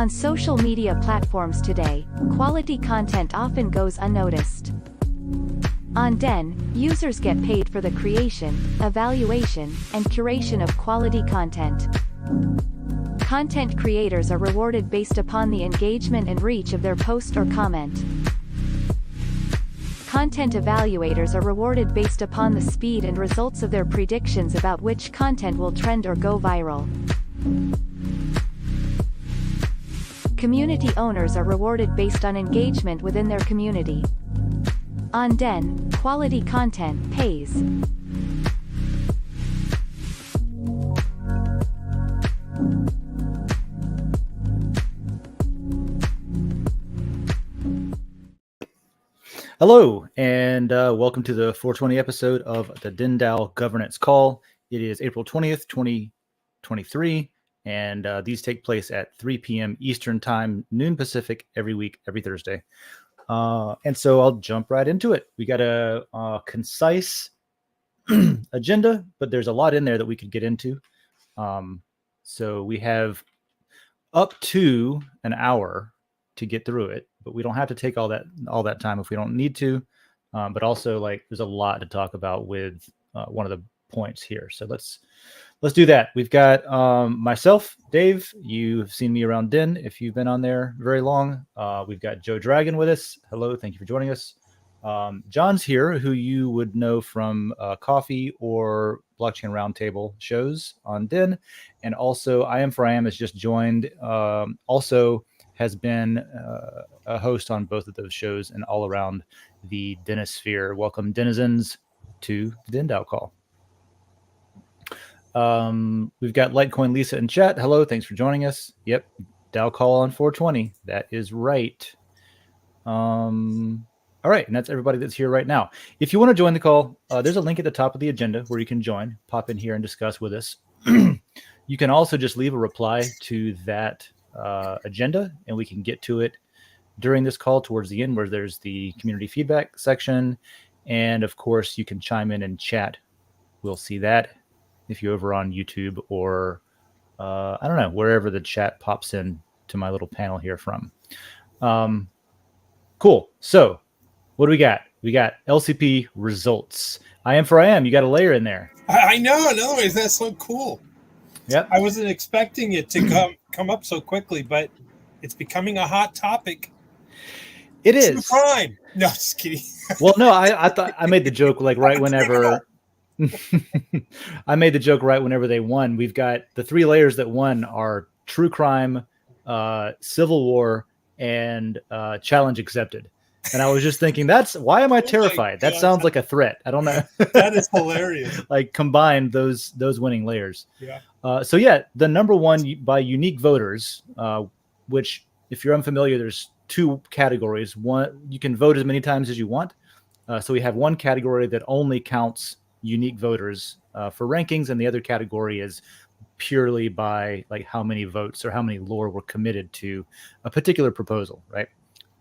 On social media platforms today, quality content often goes unnoticed. On Den, users get paid for the creation, evaluation, and curation of quality content. Content creators are rewarded based upon the engagement and reach of their post or comment. Content evaluators are rewarded based upon the speed and results of their predictions about which content will trend or go viral. Community owners are rewarded based on engagement within their community. On Den, quality content pays. Hello, and welcome to the 420 episode of the DENDAO Governance Call. It is April 20th, 2023, and these take place at 3 p.m. Eastern Time, noon Pacific, every week, every Thursday. And so I'll jump right into it. We got a concise agenda, but there's a lot in there that we could get into. So we have up to an hour to get through it, but we don't have to take all that time if we don't need to. But also, there's a lot to talk about with one of the points here. So let's do that. We've got myself, Dave. You've seen me around Den if you've been on there very long. We've got Joe Dragon with us. Hello, thank you for joining us. John's here, who you would know from Coffee or Blockchain Roundtable shows on Den. And also, I Am For I Am has just joined. Also has been a host on both of those shows and all around the Denosphere. Welcome, denizens, to the DENDAO Call. We've got Litecoin Lisa in chat. Hello, thanks for joining us. Yep, DAO Call on 420. That is right. All right, and that's everybody that's here right now. If you want to join the call, there's a link at the top of the agenda where you can join, pop in here and discuss with us. You can also just leave a reply to that agenda, and we can get to it during this call towards the end, where there's the community feedback section. And of course, you can chime in and chat. We'll see that if you're over on YouTube or I don't know, wherever the chat pops in to my little panel here from. Cool. So what do we got? We got LCP results. I Am For I Am. You got a layer in there. I know. In other ways, that's so cool. Yep. I wasn't expecting it to come up so quickly, but it's becoming a hot topic. It is. True crime. No, just kidding. Well, no, I thought I made the joke right whenever I made the joke right whenever they won. We've got the three layers that won are true crime, civil war, and challenge accepted. And I was just thinking, why am I terrified? That sounds like a threat. I don't know. That is hilarious. Combine those winning layers. Yeah. So yeah, the number one by unique voters, which if you're unfamiliar, there's two categories. One, you can vote as many times as you want. So we have one category that only counts unique voters for rankings, and the other category is purely by how many votes or how many lore were committed to a particular proposal, right?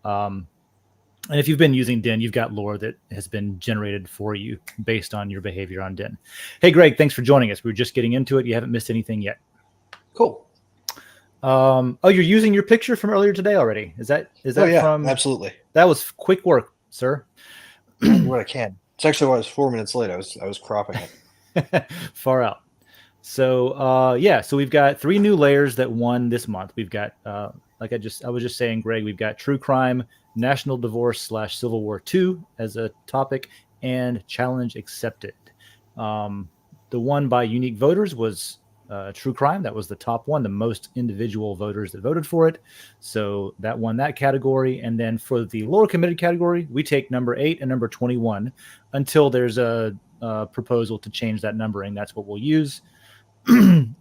And if you've been using Den, you've got lore that has been generated for you based on your behavior on Den. Hey, Greg, thanks for joining us. We were just getting into it. You haven't missed anything yet. Cool. Oh, you're using your picture from earlier today already. Is that from? Absolutely. That was quick work, sir. What I can. It's actually why I was 4 minutes late. I was cropping it. Far out. So so we've got three new layers that won this month. We've got I was just saying, Greg, we've got true crime, national divorce / Civil War II as a topic, and challenge accepted. The one by unique voters was true crime. That was the top one, the most individual voters that voted for it. So that won that category. And then for the lower committed category, we take number 8 and number 21 until there's a proposal to change that numbering. That's what we'll use. And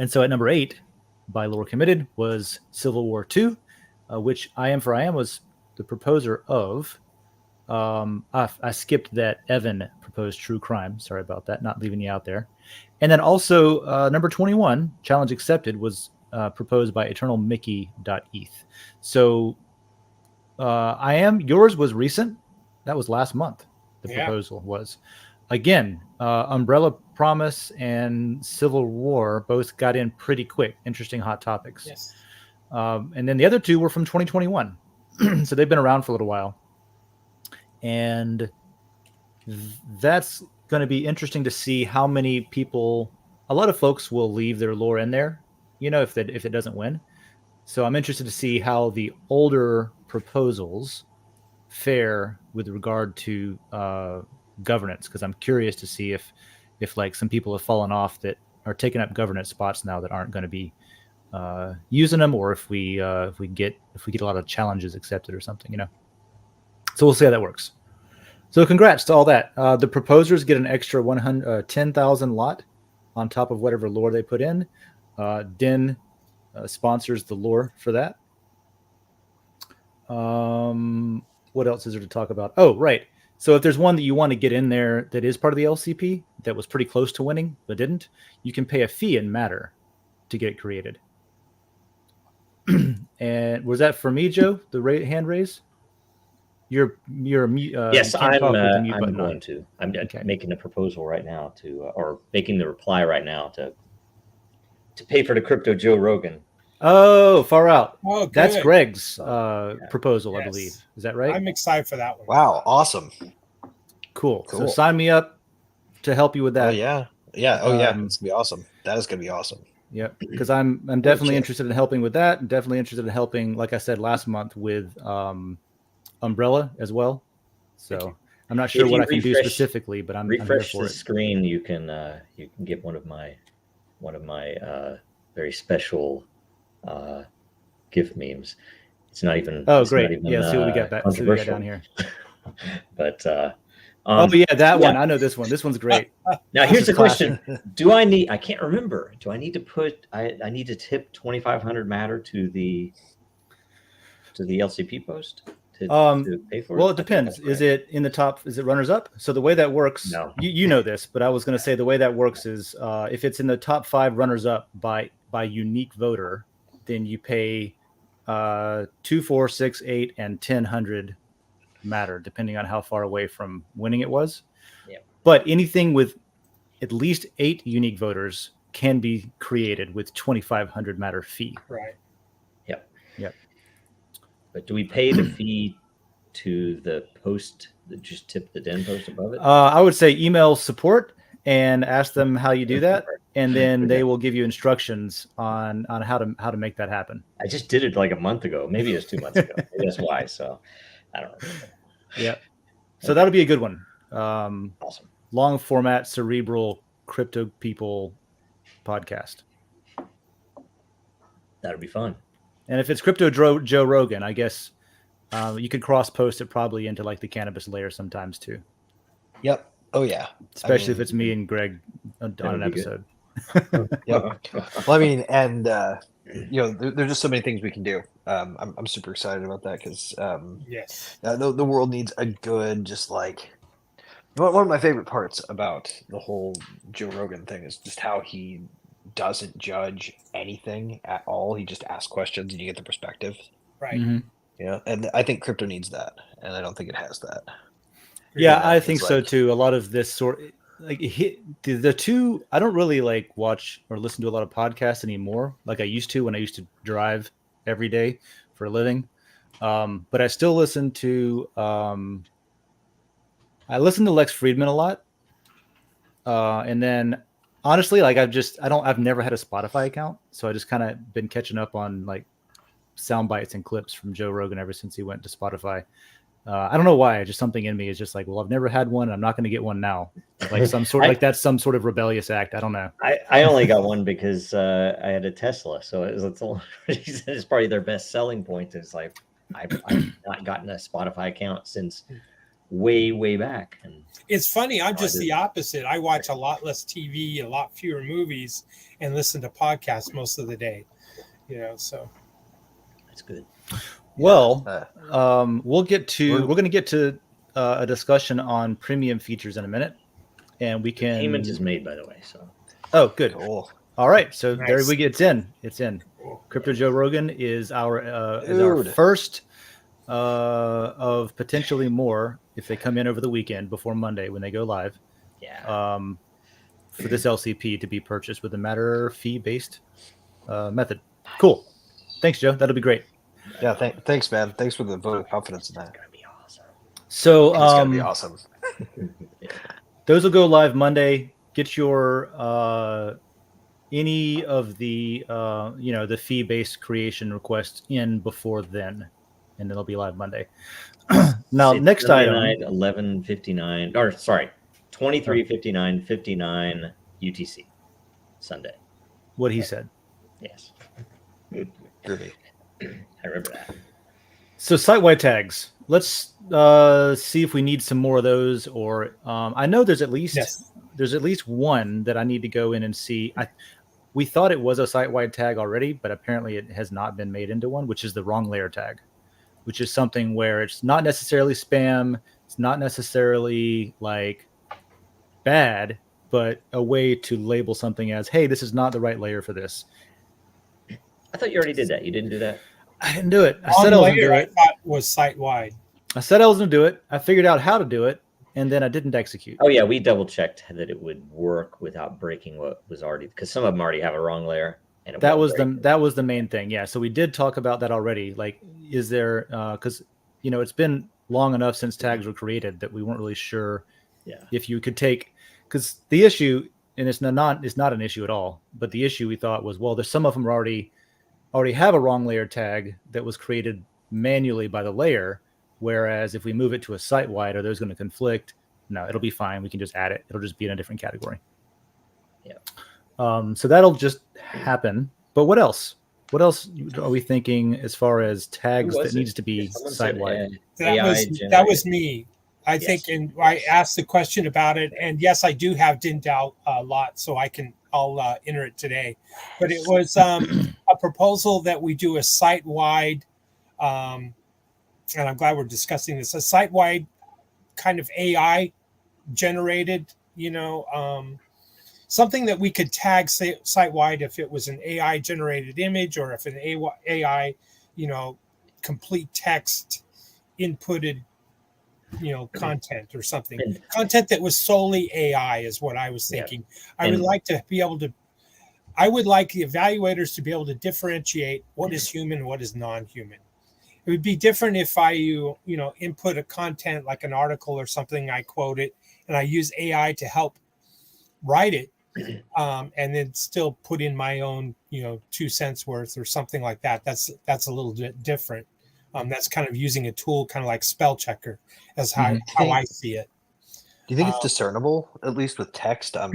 so at number 8 by lower committed was Civil War II, which I Am For I Am was the proposer of. I skipped that Evan proposed true crime. Sorry about that, not leaving you out there. And then also number 21, challenge accepted, was proposed by eternalmickey.eth. So yours was recent. That was last month. The proposal was. Again, Umbrella Promise and Civil War both got in pretty quick. Interesting hot topics. Yes. And then the other two were from 2021. So they've been around for a little while. And that's going to be interesting to see how many people, a lot of folks will leave their lore in there, if it doesn't win. So I'm interested to see how the older proposals fare with regard to governance, because I'm curious to see if like some people have fallen off that are taking up governance spots now that aren't going to be using them, or if we get a lot of challenges accepted or something, So we'll see how that works. So congrats to all that. The proposers get an extra 10,000 lot on top of whatever lore they put in. Den sponsors the lore for that. What else is there to talk about? Oh, right. So if there's one that you want to get in there that is part of the LCP that was pretty close to winning but didn't, you can pay a fee in Matter to get it created. And was that for me, Joe? The hand raise? You're yes, you can't talk with the mute I'm button going on. to. I'm Okay. making a proposal right now or making the reply right now to pay for the crypto Joe Rogan. Oh, far out. Oh, good. That's Greg's Yeah. proposal, Yes. I believe. Is that right? I'm excited for that one. Wow, awesome. Cool. So Cool. sign me up to help you with that. Oh yeah. Yeah. Oh yeah. Um, It's gonna be awesome. That is gonna be awesome. Yep, because I'm definitely shit. interested in helping with that. I'm definitely interested in helping, like I said last month, with Umbrella as well. So I'm not sure If what you I can do refresh- specifically, but I'm here Refresh for the it. screen. You can get one of my very special GIF memes. It's not even. Oh, it's great! Not even, Yeah, see what we got back. See what we got controversial. down here. But Oh yeah, that yeah. one. I know this one. This one's great. Now here's is the question: Do I need? I can't remember. Do I need to put? I need to tip 2,500 Matter to the LCP post to pay for it? Well, I it think depends. that's Is right. it in the top? Is it runners up? So the way that works, No. you know this, but I was going to say the way that works is if it's in the top 5 runners up by unique voter, then you pay 2, 4, 6, 8, and 1,000 Matter, depending on how far away from winning it was. Yeah. But anything with at least 8 unique voters can be created with 2,500 Matter fee. Right. Yep. Yep. But do we pay the fee to the post that just tip the Den post above it? I would say email support and ask them how you do that, and then they will give you instructions on how to make that happen. I just did it like a month ago. Maybe it was 2 months ago. Maybe that's why. So I don't remember. Yeah. So that'll be a good one. Awesome. Long format, cerebral, crypto people podcast. That'll be fun. And if it's crypto Joe Rogan, I guess you could cross post it probably into like the cannabis layer sometimes too. Yep. Oh yeah. Especially if it's me and Greg on an episode. Yep. Well, I mean, and there's just so many things we can do. I'm super excited about that because Yes. the world needs a good, just like one of my favorite parts about the whole Joe Rogan thing is just how he doesn't judge anything at all. He just asks questions and you get the perspective. Right. Mm-hmm. Yeah, and I think crypto needs that, and I don't think it has that. Yeah, Yeah, I think it's so like- too. A lot of this sort, like the two, I don't really like watch or listen to a lot of podcasts anymore, like I used to when I used to drive every day for a living. But I still listen to Lex Friedman a lot, and then honestly, like I've never had a Spotify account, so I just kind of been catching up on like sound bites and clips from Joe Rogan ever since he went to Spotify. I don't know why. Just something in me is just like, well, I've never had one. I'm not going to get one now. Like some sort, like that's some sort of rebellious act. I don't know. I only got one because I had a Tesla, so it's probably their best selling point. Is like I've not gotten a Spotify account since way back. And It's funny. I'm No, I just the didn't. opposite. I watch a lot less TV, a lot fewer movies, and listen to podcasts most of the day. So that's good. Well, Uh, we're going to get to a discussion on premium features in a minute, and we can. Payment is made, by the way. So Oh, good. cool. All right, so there Nice. we get. It's in. cool. Crypto Joe Rogan is our Dude. first of potentially more if they come in over the weekend before Monday when they go live. yeah, For this LCP to be purchased with a Matter fee based method. Cool. Thanks, Joe. That'll be great. Yeah, thanks, man. Thanks for the vote of confidence in that. It's gonna be awesome. So It's gonna be awesome. those will go live Monday. Get your any of the the fee-based creation requests in before then, and it'll be live Monday. Now, See, next Sunday item. night, 11:59, or sorry, 23:59 UTC, Sunday. What he said. Yes, Groovy. I remember that. So site-wide tags. Let's see if we need some more of those, or I know there's at least one that I need to go in and see. We thought it was a site-wide tag already, but apparently it has not been made into one, which is the wrong layer tag, which is something where it's not necessarily spam, it's not necessarily like bad, but a way to label something as, hey, this is not the right layer for this. I thought you already did that. You didn't do that? I didn't do it. I said I was going to do it. I thought was site-wide. I said I was going to do it. I figured out how to do it, and then I didn't execute. Oh yeah, we double checked that it would work without breaking what was already, because some of them already have a wrong layer. And that was the main thing. Yeah. So we did talk about that already. Like, is there, because it's been long enough since tags were created that we weren't really sure if you could take, because the issue, and it's not an issue at all, but the issue we thought was, well, there's some of them already have a wrong layer tag that was created manually by the layer. Whereas if we move it to a site-wide, are those going to conflict? No, it'll be fine. We can just add it. It'll just be in a different category. Yeah. So that'll just happen. But what else? What else are we thinking as far as tags that needs to be site-wide? That was me. I think, and I asked the question about it. And yes, I do have DENDAO a lot, so I'll enter it today. But it was a proposal that we do a site-wide, and I'm glad we're discussing this, a site-wide kind of AI generated, something that we could tag site-wide if it was an AI generated image, or if an AI, complete text inputted, content or something. Content that was solely AI is what I was thinking. I would like the evaluators to be able to differentiate what is human and what is non-human. It would be different if I input a content like an article or something, I quote it, and I use AI to help write it, and then still put in my own 2 cents worth or something like that. That's a little bit different. That's kind of using a tool kind of like spell checker, as how I see it. Do you think it's discernible, at least with text? I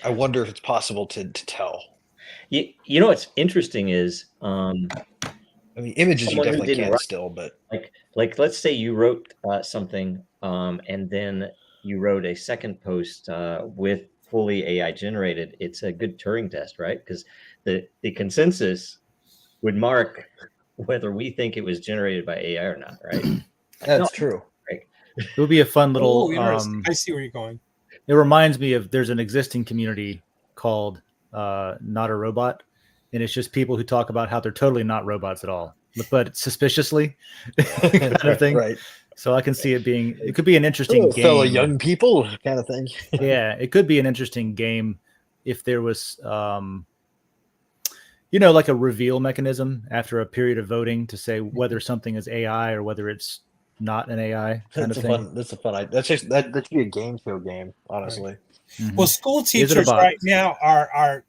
wonder if it's possible to tell. What's interesting is, images you definitely can still, but like let's say you wrote something, and then you wrote a second post with fully AI generated. It's a good Turing test, right? Because the consensus would mark whether we think it was generated by AI or not, right? That's true. Right. It would be a fun little. I see where you're going. It reminds me of, there's an existing community called Not a Robot, and it's just people who talk about how they're totally not robots at all, but suspiciously kind of thing. Right. So I can see it could be an interesting game. Fellow young people kind of thing. Yeah, it could be an interesting game if there was, like a reveal mechanism after a period of voting to say whether something is AI or whether it's not an AI kind of thing. That's a fun idea. That should be a game show game, honestly. Right. Mm-hmm. Well, school teachers right now are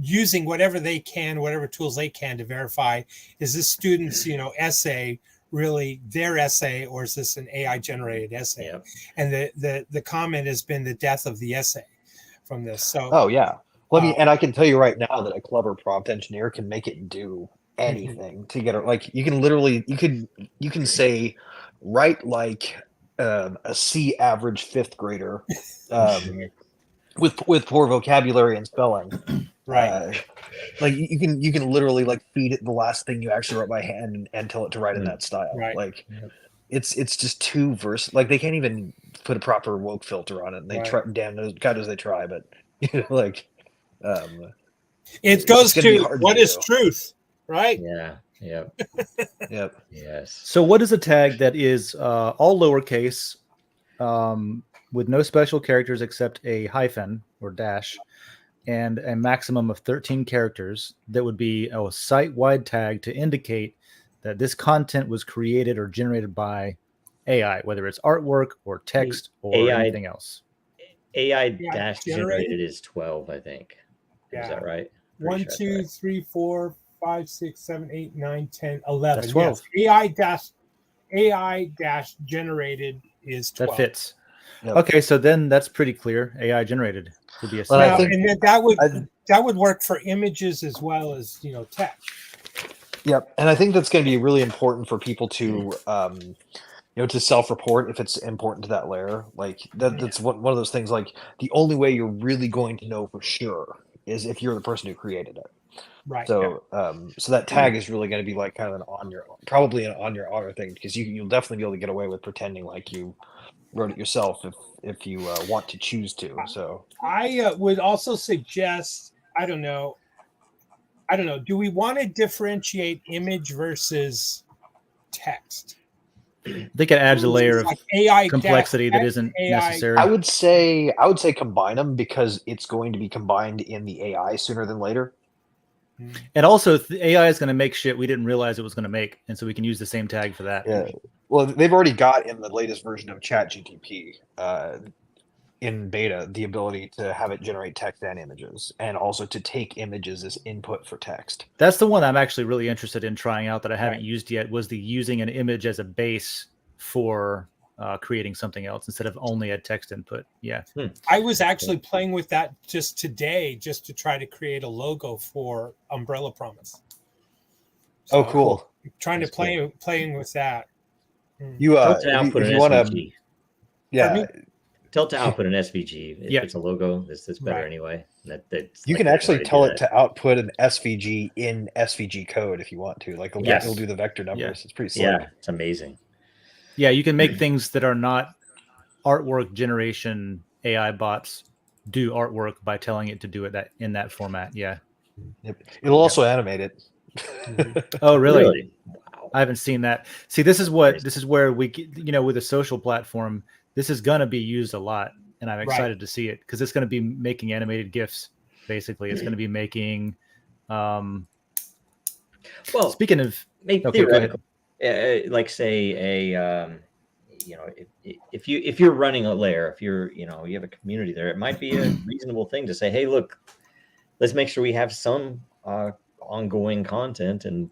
using whatever they can, whatever tools they can to verify, is this student's essay really their essay, or is this an AI generated essay? Yep. And the comment has been the death of the essay from this. So well, and I can tell you right now that a clever prompt engineer can make it do anything to get it. Like you can literally you can say write like a C average fifth grader with poor vocabulary and spelling. Right. Like you can literally like feed it the last thing you actually wrote by hand and tell it to write in that style. Right. Like it's just too versatile. Like they can't even put a proper woke filter on it. And they try, God knows they try, but like it goes to what is truth, right? Yeah. Yep. Yep. Yes. So what is a tag that is all lowercase with no special characters except a hyphen or dash, and a maximum of 13 characters that would be a site-wide tag to indicate that this content was created or generated by AI, whether it's artwork or text or AI anything else. AI Yeah, dash generated is 12, I think. Is Yeah. that right? 1, Pretty sure 2, that's 3, 4, 5, 6, 7, 8, 9, 10, 11. That's 12. Yes. AI dash generated is 12. That fits. Yep. Okay, so then that's pretty clear. AI generated would be a Well, I Now, think- and then that would work for images as well as text. Yep, and I think that's going to be really important for people to, to self-report if it's important to that layer. Like that's one of those things. Like the only way you're really going to know for sure is if you're the person who created it. Right. So, so that tag is really going to be like kind of probably an on your honor thing, because you'll definitely be able to get away with pretending like you wrote it yourself if you want to choose to. So I would also suggest, I don't know, do we want to differentiate image versus text? I think it adds a layer of Like AI complexity that isn't AI. necessary. I would say combine them, because it's going to be combined in the AI sooner than later. And also, AI is going to make shit we didn't realize it was going to make, and so we can use the same tag for that. Yeah. Well, they've already got in the latest version of ChatGPT in beta the ability to have it generate text and images, and also to take images as input for text. That's the one I'm actually really interested in trying out that I haven't Right. used yet, was the using an image as a base for creating something else instead of only a text input. Yeah. I was actually playing with that just today, just to try to create a logo for Umbrella Promise. Oh, cool. Trying That's to playing with that. You Tell it to output if an you want to, SVG. yeah, Tell it to output an SVG. If Yeah. it's a logo, that's better Right. anyway. That's you like can the actually way to tell do it that. to output an SVG in SVG code if you want to. Like Yes. it'll do the vector numbers. Yeah. It's pretty slick. Yeah, it's amazing. Yeah, you can make things that are not artwork generation AI bots do artwork by telling it to do it in that format. Yeah. Yep. It'll also animate it. Oh, really? Wow. I haven't seen that. See, this is where we, with a social platform, this is going to be used a lot, and I'm excited to see it, because it's going to be making animated GIFs. Basically, it's going to be making. Well, Speaking of, maybe okay, go ahead. theoretically, like say if you're running a layer, if you have a community there, it might be a reasonable thing to say, hey, look, let's make sure we have some ongoing content, and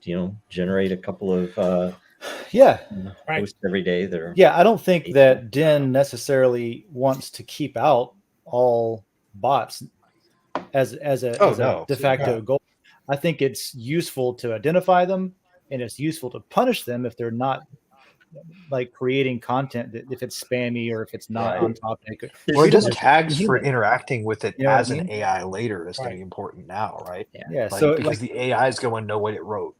generate a couple of posts every day that are. Yeah, I don't think that Den necessarily wants to keep out all bots as a de facto goal. I think it's useful to identify them, and it's useful to punish them if they're not like creating content that, if it's spammy or if it's not on topic. Or just Freedom tags is for human. interacting with it You know what as I an mean? AI later is going to be important now, right? Yeah. Like, So because the AI is going to know what it wrote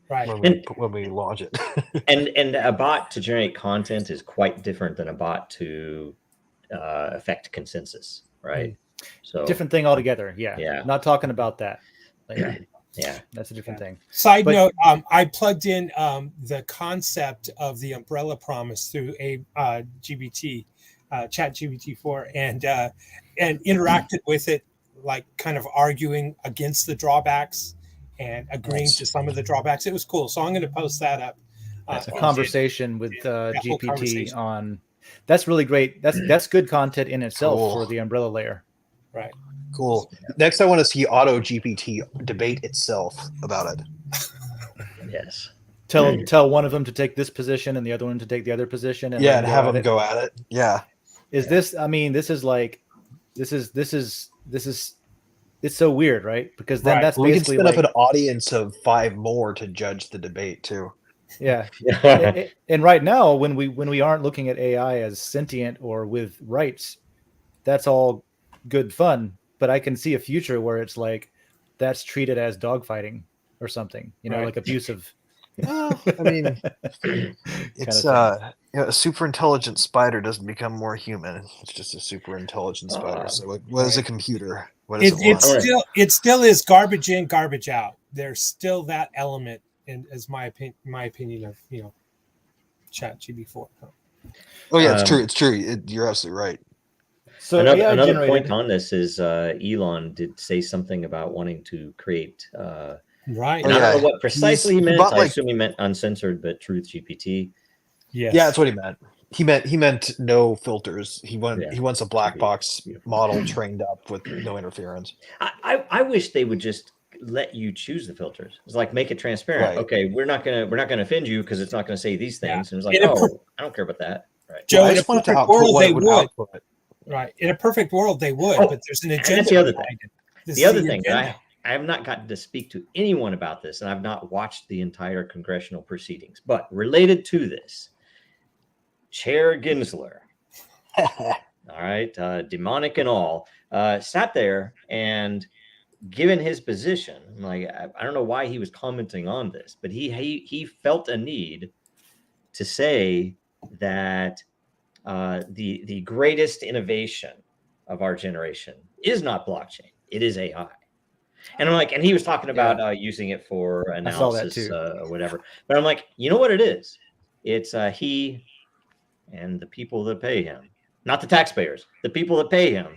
when we launch it. and a bot to generate content is quite different than a bot to affect consensus, right? So different thing altogether. Yeah. Yeah. Not talking about that. Yeah, that's a different thing. Side note, I plugged in the concept of the Umbrella Promise through a GBT, ChatGPT-4, and interacted with it, like kind of arguing against the drawbacks and agreeing to some of the drawbacks. It was cool. So I'm going to post that up. That's a conversation with whole GPT conversation. on. That's really great. That's good content in itself for the umbrella layer. Right. Cool. Next, I want to see Auto GPT debate itself about it. Yes. Tell one of them to take this position and the other one to take the other position. And and have them go at it. Yeah. This? I mean, this is it's so weird, right? Because then that's we can basically spin up an audience of 5 more to judge the debate too. Yeah. And right now, when we aren't looking at AI as sentient or with rights, that's all good fun. But I can see a future where it's like that's treated as dogfighting or something, like abusive. Well, I mean, it's a super intelligent spider doesn't become more human. It's just a super intelligent spider. So what is a computer? What does it want? It still is garbage in, garbage out. There's still that element, as my opinion of ChatGPT-4. Oh yeah, it's true. It's true. You're absolutely right. So AI Another generated. point on this is Elon did say something about wanting to create, Right. and I don't know what precisely he meant. bought, I like, assume he meant uncensored, but Truth GPT. Yes. Yeah, that's what he meant. He meant no filters. He Yeah. wants a black box Beautiful. model trained up with no interference. I wish they would just let you choose the filters. It's like make it transparent. Right. Okay, we're not gonna offend you because it's not gonna say these Yeah. things. And it's like, In a oh, I don't care about that. Right. Joe, I in a just want it to perfect output world, what they it would would. output. Right. In a perfect world, they would, Oh, but there's an and agenda that's the other thing. behind it. This The is other the thing that agenda. I have not gotten to speak to anyone about this, and I've not watched the entire congressional proceedings, but related to this, Chair Gensler, all right, demonic and all, sat there and given his position, like I don't know why he was commenting on this, but he felt a need to say that the greatest innovation of our generation is not blockchain, it is AI. And I'm like, and he was talking about using it for analysis or whatever. But I'm like, you know what it is? It's he and the people that pay him, not the taxpayers, the people that pay him,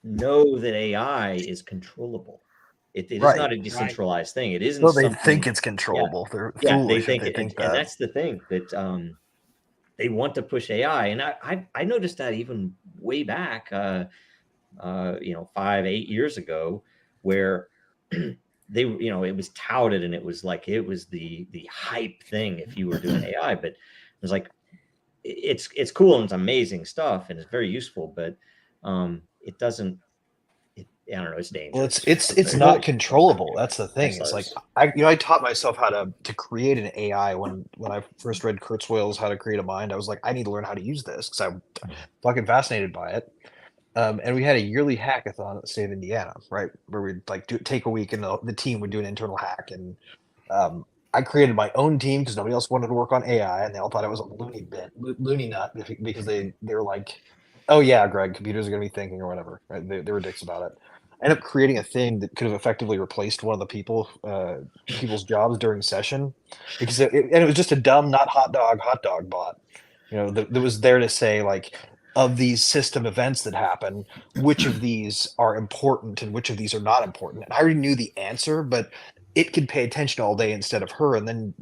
know that AI is controllable. It is not a decentralized thing. It isn't. No, they something, think it's controllable. They're they foolish think, if they think and that. that's the thing that they want to push AI. And I noticed that even way back, 5-8 years ago, where they, it was touted and it was like it was the hype thing if you were doing AI. But it was like it's cool and it's amazing stuff and it's very useful, but it doesn't. I don't know. It's dangerous. Well, it's not controllable. That's the thing. It's like Excellent. I taught myself how to create an AI when I first read Kurzweil's How to Create a Mind. I was like, I need to learn how to use this because I'm fucking fascinated by it. And we had a yearly hackathon at the state of Indiana, right, where we'd like take a week and the team would do an internal hack. And I created my own team because nobody else wanted to work on AI, and they all thought it was a loony nut because they were like, oh yeah, Greg, computers are going to be thinking or whatever. Right? They were dicks about it. I ended up creating a thing that could have effectively replaced one of the people's jobs during session because it was just a dumb, not hot dog bot, that was there to say like, of these system events that happen, which of these are important and which of these are not important. And I already knew the answer, but it could pay attention all day instead of her. And then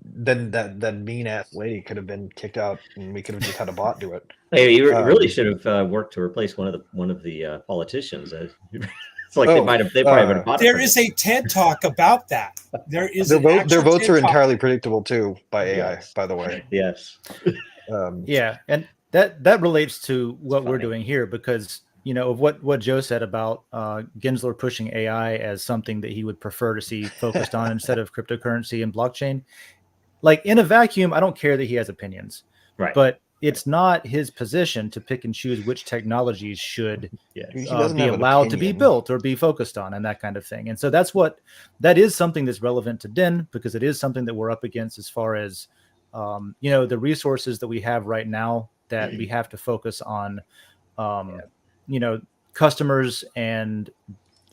that mean ass lady could have been kicked out and we could have just had a bot do it. Hey, you really should have worked to replace one of the politicians. It's like they probably would have bought it. There is a TED talk about that. There is their votes are entirely predictable too by AI, Yes. by the way. Yes. Yeah, and that relates to what we're doing here because of what Joe said about Gensler pushing AI as something that he would prefer to see focused on instead of cryptocurrency and blockchain. Like in a vacuum, I don't care that he has opinions, right? But it's not his position to pick and choose which technologies should be allowed to be built or be focused on and that kind of thing. And so that is something that's relevant to Den because it is something that we're up against as far as the resources that we have right now that we have to focus on, customers and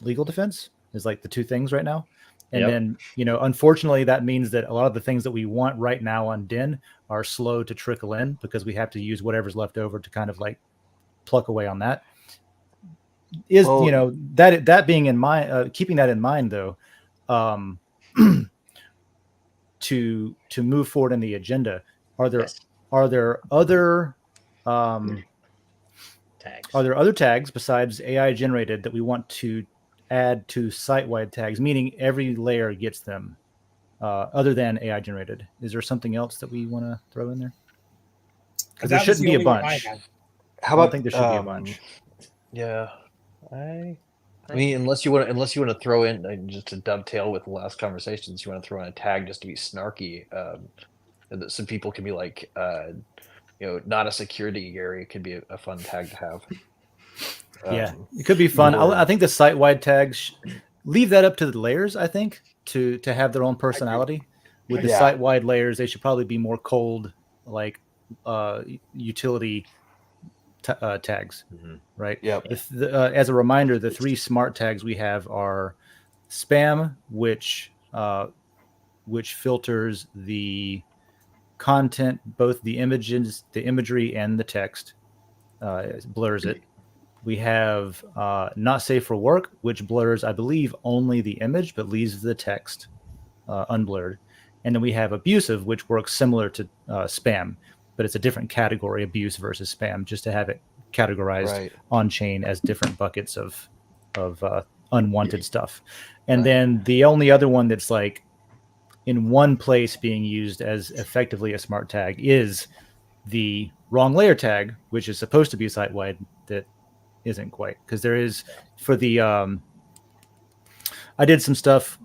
legal defense is like the two things right now. And then, unfortunately, that means that a lot of the things that we want right now on Den are slow to trickle in because we have to use whatever's left over to kind of like pluck away on that. That being in mind, keeping that in mind, though, to move forward in the agenda, are there other tags? Are there other tags besides AI generated that we want to add to site-wide tags, meaning every layer gets them, other than AI generated? Is there something else that we want to throw in there? Because there shouldn't be a bunch. How about? I don't think there should be a bunch. Yeah, I mean, unless you want to throw in just to dovetail with the last conversations, you want to throw in a tag just to be snarky, that some people can be like, not a security area could be a fun tag to have. Yeah, it could be fun. I think the site-wide tags, leave that up to the layers, I think, to have their own personality. With the site-wide layers, they should probably be more cold, like utility tags, right? Yep. As a reminder, the 3 smart tags we have are spam, which filters the content, both the images, the imagery, and the text. blurs it. We have not safe for work, which blurs, I believe, only the image, but leaves the text unblurred. And then we have abusive, which works similar to spam, but it's a different category, abuse versus spam, just to have it categorized on chain as different buckets of unwanted stuff. And then the only other one that's like in one place being used as effectively a smart tag is the wrong layer tag, which is supposed to be site-wide, that isn't quite, because there is for the I did some stuff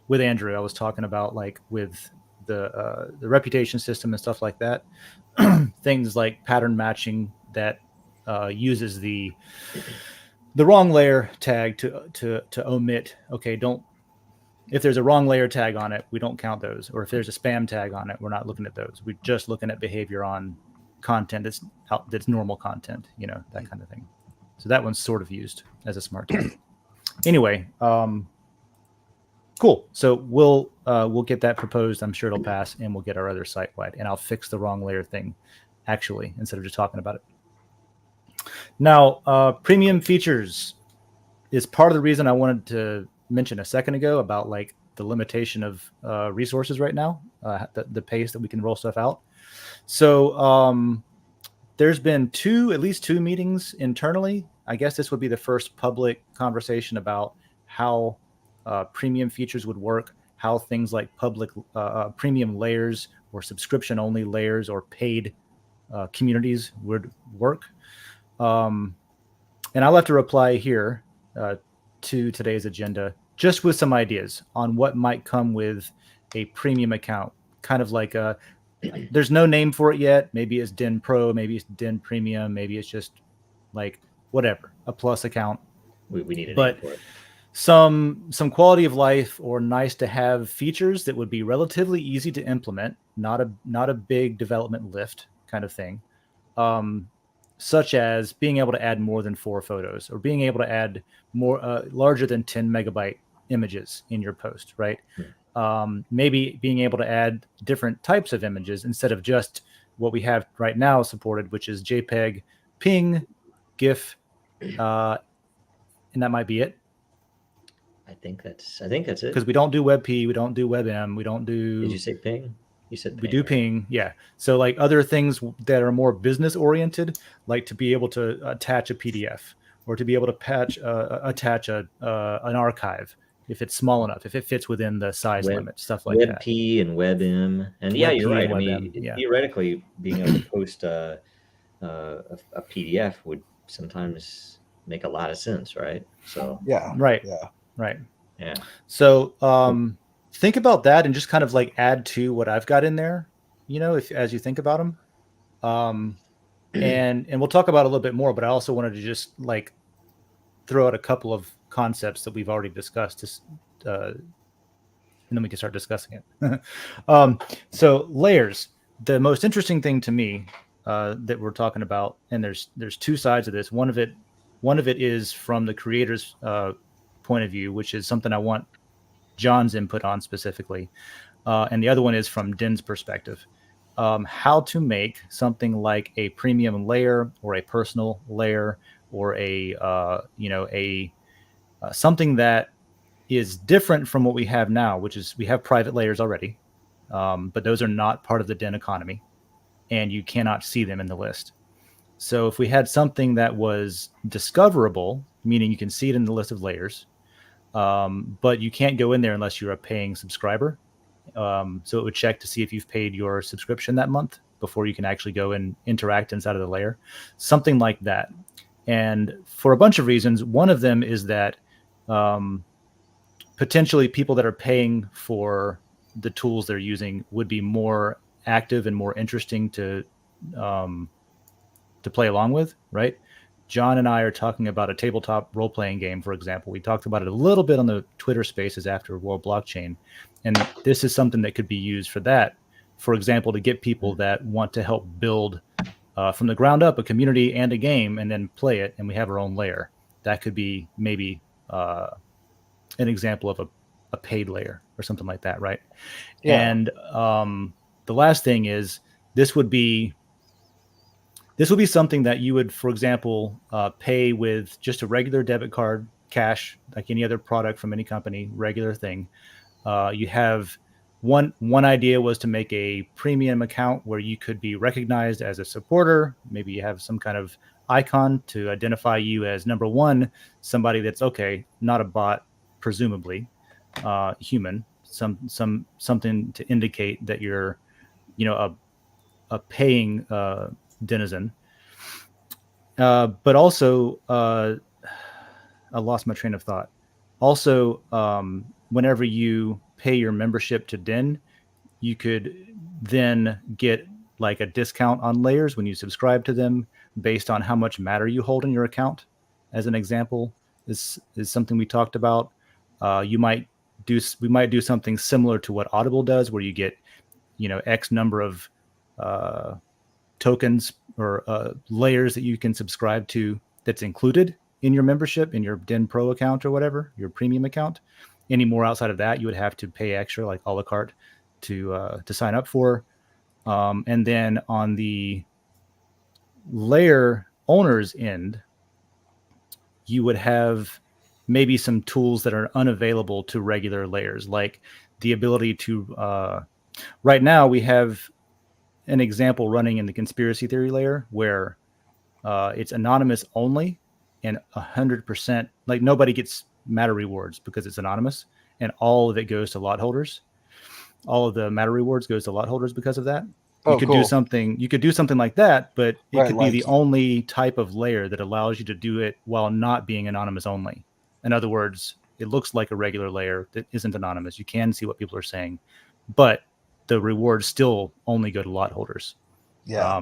with Andrew. I was talking about like with the reputation system and stuff like that, things like pattern matching that uses the wrong layer tag to omit. Okay, don't, if there's a wrong layer tag on it, we don't count those. Or if there's a spam tag on it, we're not looking at those. We're just looking at behavior on content that's normal content, you know, that kind of thing. So that one's sort of used as a smart tag. Anyway, cool. So we'll get that proposed. I'm sure it'll pass, and we'll get our other site-wide. And I'll fix the wrong layer thing, actually, instead of just talking about it. Now, premium features is part of the reason I wanted to mention a second ago about like the limitation of resources right now, the pace that we can roll stuff out. So there's been at least two meetings internally. I guess this would be the first public conversation about how premium features would work, how things like public premium layers or subscription only layers or paid communities would work. And I'll have to reply here to today's agenda just with some ideas on what might come with a premium account, kind of like there's no name for it yet. Maybe it's Den Pro, maybe it's Den Premium, maybe it's just like whatever, a plus account. We need a but name for it. Some quality of life or nice to have features that would be relatively easy to implement, not a big development lift kind of thing, such as being able to add more than 4 photos or being able to add more larger than 10 megabyte images in your post, right? Maybe being able to add different types of images instead of just what we have right now supported, which is JPEG, PNG, GIF, and that might be it. I think that's it. Because we don't do WebP, we don't do WebM, we don't do. Did you say ping? You said ping, we do right? ping, yeah. So like other things that are more business oriented, like to be able to attach a PDF or to be able to attach an archive if it's small enough, if it fits within the size limit, stuff like that. WebP and WebM, and yeah, you're right. I mean, theoretically, being able to post a PDF would sometimes make a lot of sense, right? So right. So think about that and just kind of like add to what I've got in there, you know, as you think about them. And we'll talk about it a little bit more, but I also wanted to just like throw out a couple of concepts that we've already discussed, and then we can start discussing it. So layers, the most interesting thing to me that we're talking about, and there's two sides of this. One of it is from the creator's point of view, which is something I want John's input on specifically, and the other one is from Den's perspective. How to make something like a premium layer or a personal layer or something that is different from what we have now, which is we have private layers already, but those are not part of the Den economy, and you cannot see them in the list. So if we had something that was discoverable, meaning you can see it in the list of layers, but you can't go in there unless you're a paying subscriber. So it would check to see if you've paid your subscription that month before you can actually go and interact inside of the layer, something like that. And for a bunch of reasons, one of them is that potentially people that are paying for the tools they're using would be more active and more interesting to play along with, right? John and I are talking about a tabletop role-playing game, for example. We talked about it a little bit on the Twitter Spaces after World Blockchain, and this is something that could be used for that. For example, to get people that want to help build from the ground up a community and a game, and then play it, and we have our own layer. That could be maybe an example of a paid layer or something like that, right? Yeah. And the last thing is this would be This would be something that you would, for example, pay with just a regular debit card, cash, like any other product from any company, regular thing. You have one idea was to make a premium account where you could be recognized as a supporter. Maybe you have some kind of icon to identify you as number one, somebody that's not a bot, presumably human, something to indicate that you're, a paying denizen. But also, I lost my train of thought. Also, whenever you pay your membership to Den, you could then get like a discount on layers when you subscribe to them based on how much matter you hold in your account. As an example, is something we talked about. We might do something similar to what Audible does, where you get X number of tokens or layers that you can subscribe to that's included in your membership in your Den Pro account or whatever, your premium account. Any more outside of that, you would have to pay extra, like a la carte, to sign up for. And then on the layer owner's end, you would have maybe some tools that are unavailable to regular layers, like the ability to. Right now, we have an example running in the conspiracy theory layer where it's anonymous only, and 100%, like, nobody gets matter rewards because it's anonymous, and all of it goes to lot holders. All of the matter rewards goes to lot holders because of that. You could do something like that, but it Right, could be like- the only type of layer that allows you to do it while not being anonymous only. In other words, it looks like a regular layer that isn't anonymous. You can see what people are saying, but the rewards still only go to lot holders. Yeah.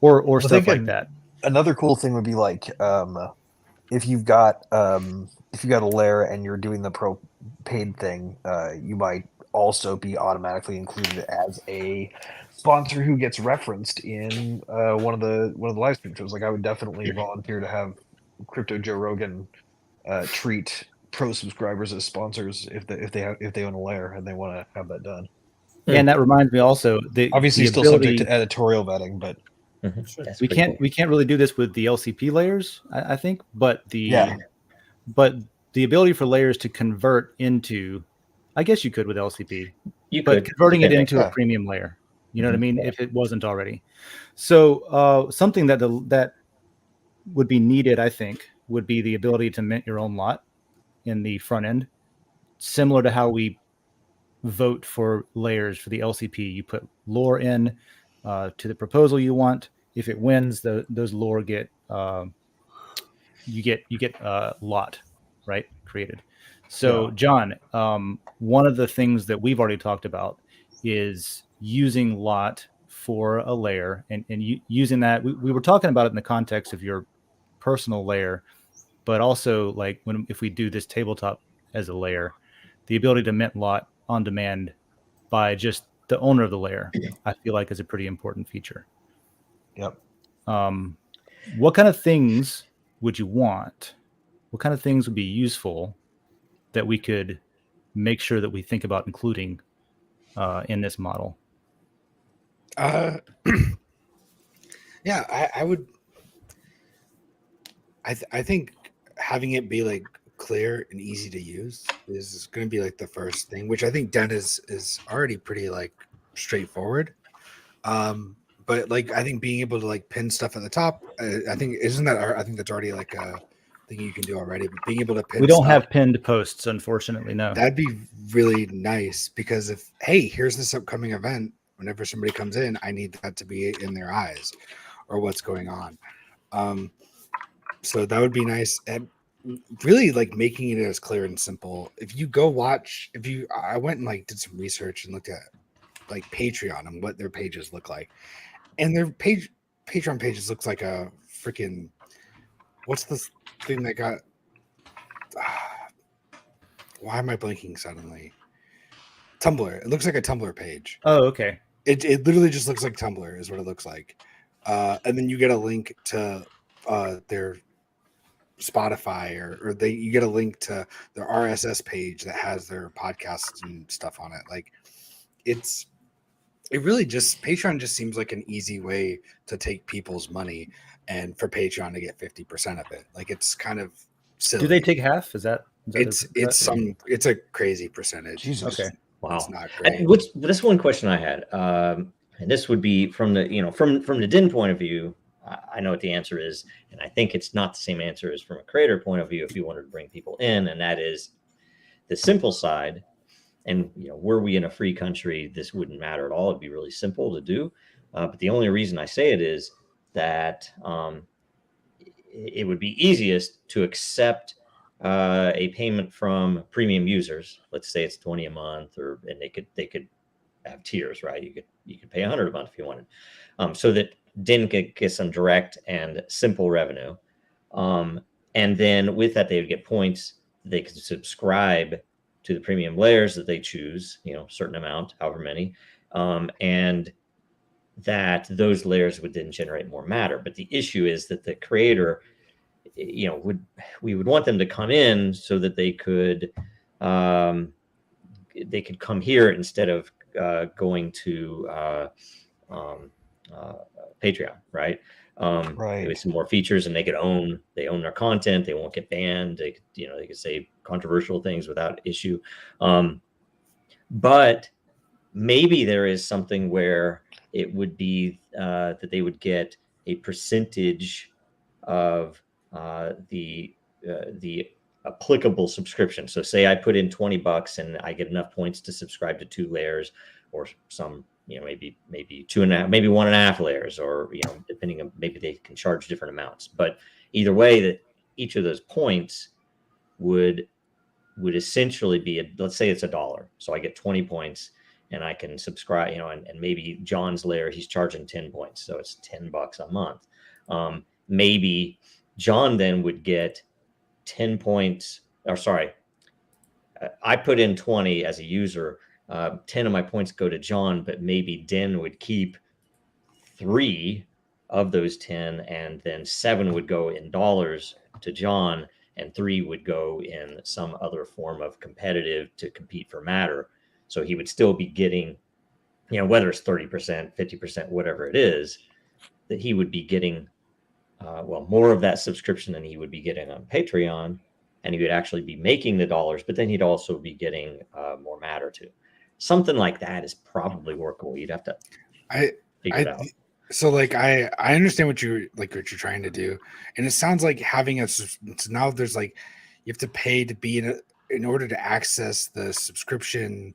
Or stuff like that. Another cool thing would be like if you've got a layer and you're doing the pro paid thing, you might also be automatically included as a sponsor who gets referenced in one of the live stream shows. Like, I would definitely volunteer to have Crypto Joe Rogan treat pro subscribers as sponsors if they own a layer and they want to have that done. And that reminds me also, Obviously, the still ability, subject to editorial vetting, but Sure. That's we pretty can't really do this with the LCP layers, I think, but Yeah. the ability for layers to convert into, I guess you could with LCP, You but could, converting it depending. into Yeah. a premium layer. You know what I mean? Yeah. If it wasn't already. So something that that would be needed, I think, would be the ability to mint your own lot in the front end, similar to how we vote for layers for the LCP. You put lore in to the proposal you want. If it wins, those lore get you get lot, right, created. So Yeah. John, one of the things that we've already talked about is using lot for a layer, and using that. We were talking about it in the context of your personal layer, but also like if we do this tabletop as a layer, the ability to mint lot on demand by just the owner of the layer, I feel like is a pretty important feature. Yep. What kind of things would you want? What kind of things would be useful that we could make sure that we think about including in this model? Yeah, I would. I think having it be like clear and easy to use is going to be like the first thing, which I think Den is already pretty like straightforward. But like I think being able to like pin stuff at the top, I think I think that's already like a thing you can do already. But being able to pin, We don't stuff, have pinned posts, unfortunately. No. that'd be really nice because if hey, here's this upcoming event. Whenever somebody comes in, I need that to be in their eyes, or what's going on. So that would be nice, and really like making it as clear and simple. If you go watch, I went and like did some research and looked at like Patreon and what their pages look like, and their Patreon pages looks like a freaking what's this thing that got? Why am I blanking suddenly? Tumblr. It looks like a Tumblr page. Oh, okay. It literally just looks like Tumblr is what it looks like, and then you get a link to their Spotify or you get a link to their RSS page that has their podcasts and stuff on it. Like it's it really just Patreon just seems like an easy way to take people's money and for Patreon to get 50% of it. Like it's kind of silly. Do they take half? Is that It's a crazy percentage. Jesus. Okay. Wow. It's not great. This one question I had, and this would be from the from the DIN point of view. I know what the answer is, and I think it's not the same answer as from a creator point of view. If you wanted to bring people in, and that is the simple side. And were we in a free country, this wouldn't matter at all. It'd be really simple to do. But the only reason I say it is that it would be easiest to accept a payment from premium users. Let's say it's 20 a month, and they could have tiers, right? You could pay 100 a month if you wanted, so that DIN could get some direct and simple revenue, and then with that they would get points. They could subscribe to the premium layers that they choose, certain amount, however many, and that those layers would then generate more matter. But the issue is that the creator, we would want them to come in so that they could come here instead of going to Patreon, right? Right. With some more features, and they own their content. They won't get banned. They could say controversial things without issue. But maybe there is something where it would be that they would get a percentage of the applicable subscription. So say I put in $20 and I get enough points to subscribe to 2 layers, or some, maybe 2.5, maybe 1.5 layers, or, depending on, maybe they can charge different amounts. But either way, that each of those points would essentially be, let's say it's $1. So I get 20 points and I can subscribe, and maybe John's layer, he's charging 10 points. So it's $10 a month. Maybe John then would get 10 points, or sorry, I put in 20 as a user. 10 of my points go to John, but maybe Den would keep 3 of those 10, and then 7 would go in dollars to John, and 3 would go in some other form of competitive to compete for matter. So he would still be getting, whether it's 30%, 50%, whatever it is, that he would be getting more of that subscription than he would be getting on Patreon, and he would actually be making the dollars, but then he'd also be getting more matter too. Something like that is probably workable. You'd have to figure it out. So like I understand what you're trying to do, and it sounds like having so now there's like you have to pay to be in order to access the subscription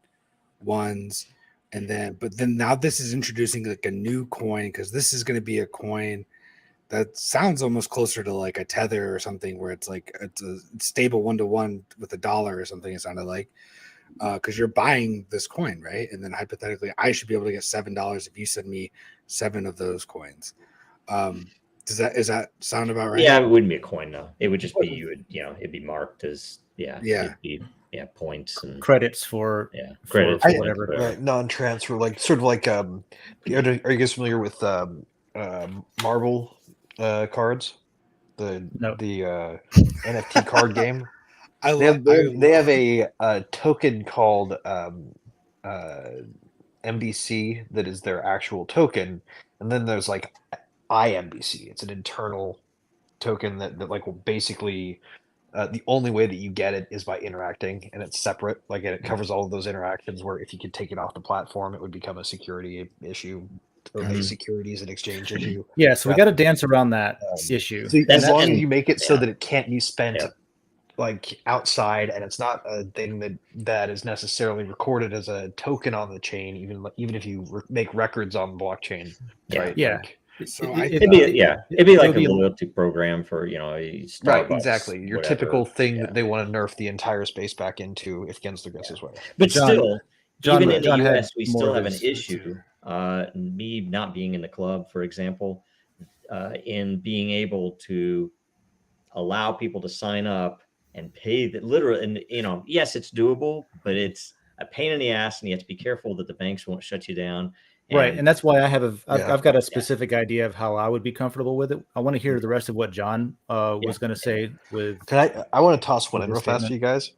ones, but then now this is introducing like a new coin, because this is going to be a coin that sounds almost closer to like a tether or something, where it's like it's stable 1-to-1 with $1 or something. It sounded like, because you're buying this coin, right? And then hypothetically, I should be able to get $7 if you send me 7 of those coins. Does that sound about right? Yeah, it wouldn't be a coin though. It would just be it'd be marked as it'd be points and credits for credits for whatever. Right, non-transfer, like sort of like are you guys familiar with Marvel cards? The NFT card game. They have a token called MBC that is their actual token, and then there's like IMBC. It's an internal token that like will basically the only way that you get it is by interacting, and it's separate. Like, and it covers all of those interactions. Where if you could take it off the platform, it would become a security issue, or a securities and exchange issue. Yeah, so we got to dance around that issue. So as long as you make it so that it can't be spent like outside, and it's not a thing that is necessarily recorded as a token on the chain, even if you make records on the blockchain, right? Yeah. Like, it'd be like a loyalty program for Starbucks, right, exactly. Your whatever. Typical thing that they want to nerf the entire space back into if against the Aggressive way. But John, even in the John US, we more still of have an his- issue. Me not being in the club, for example, in being able to allow people to sign up and pay the literal, and yes, it's doable, but it's a pain in the ass, and you have to be careful that the banks won't shut you down. Right, and that's why I've got a specific idea of how I would be comfortable with it. I want to hear the rest of what John was going to say. With I want to toss one in real fast for you guys,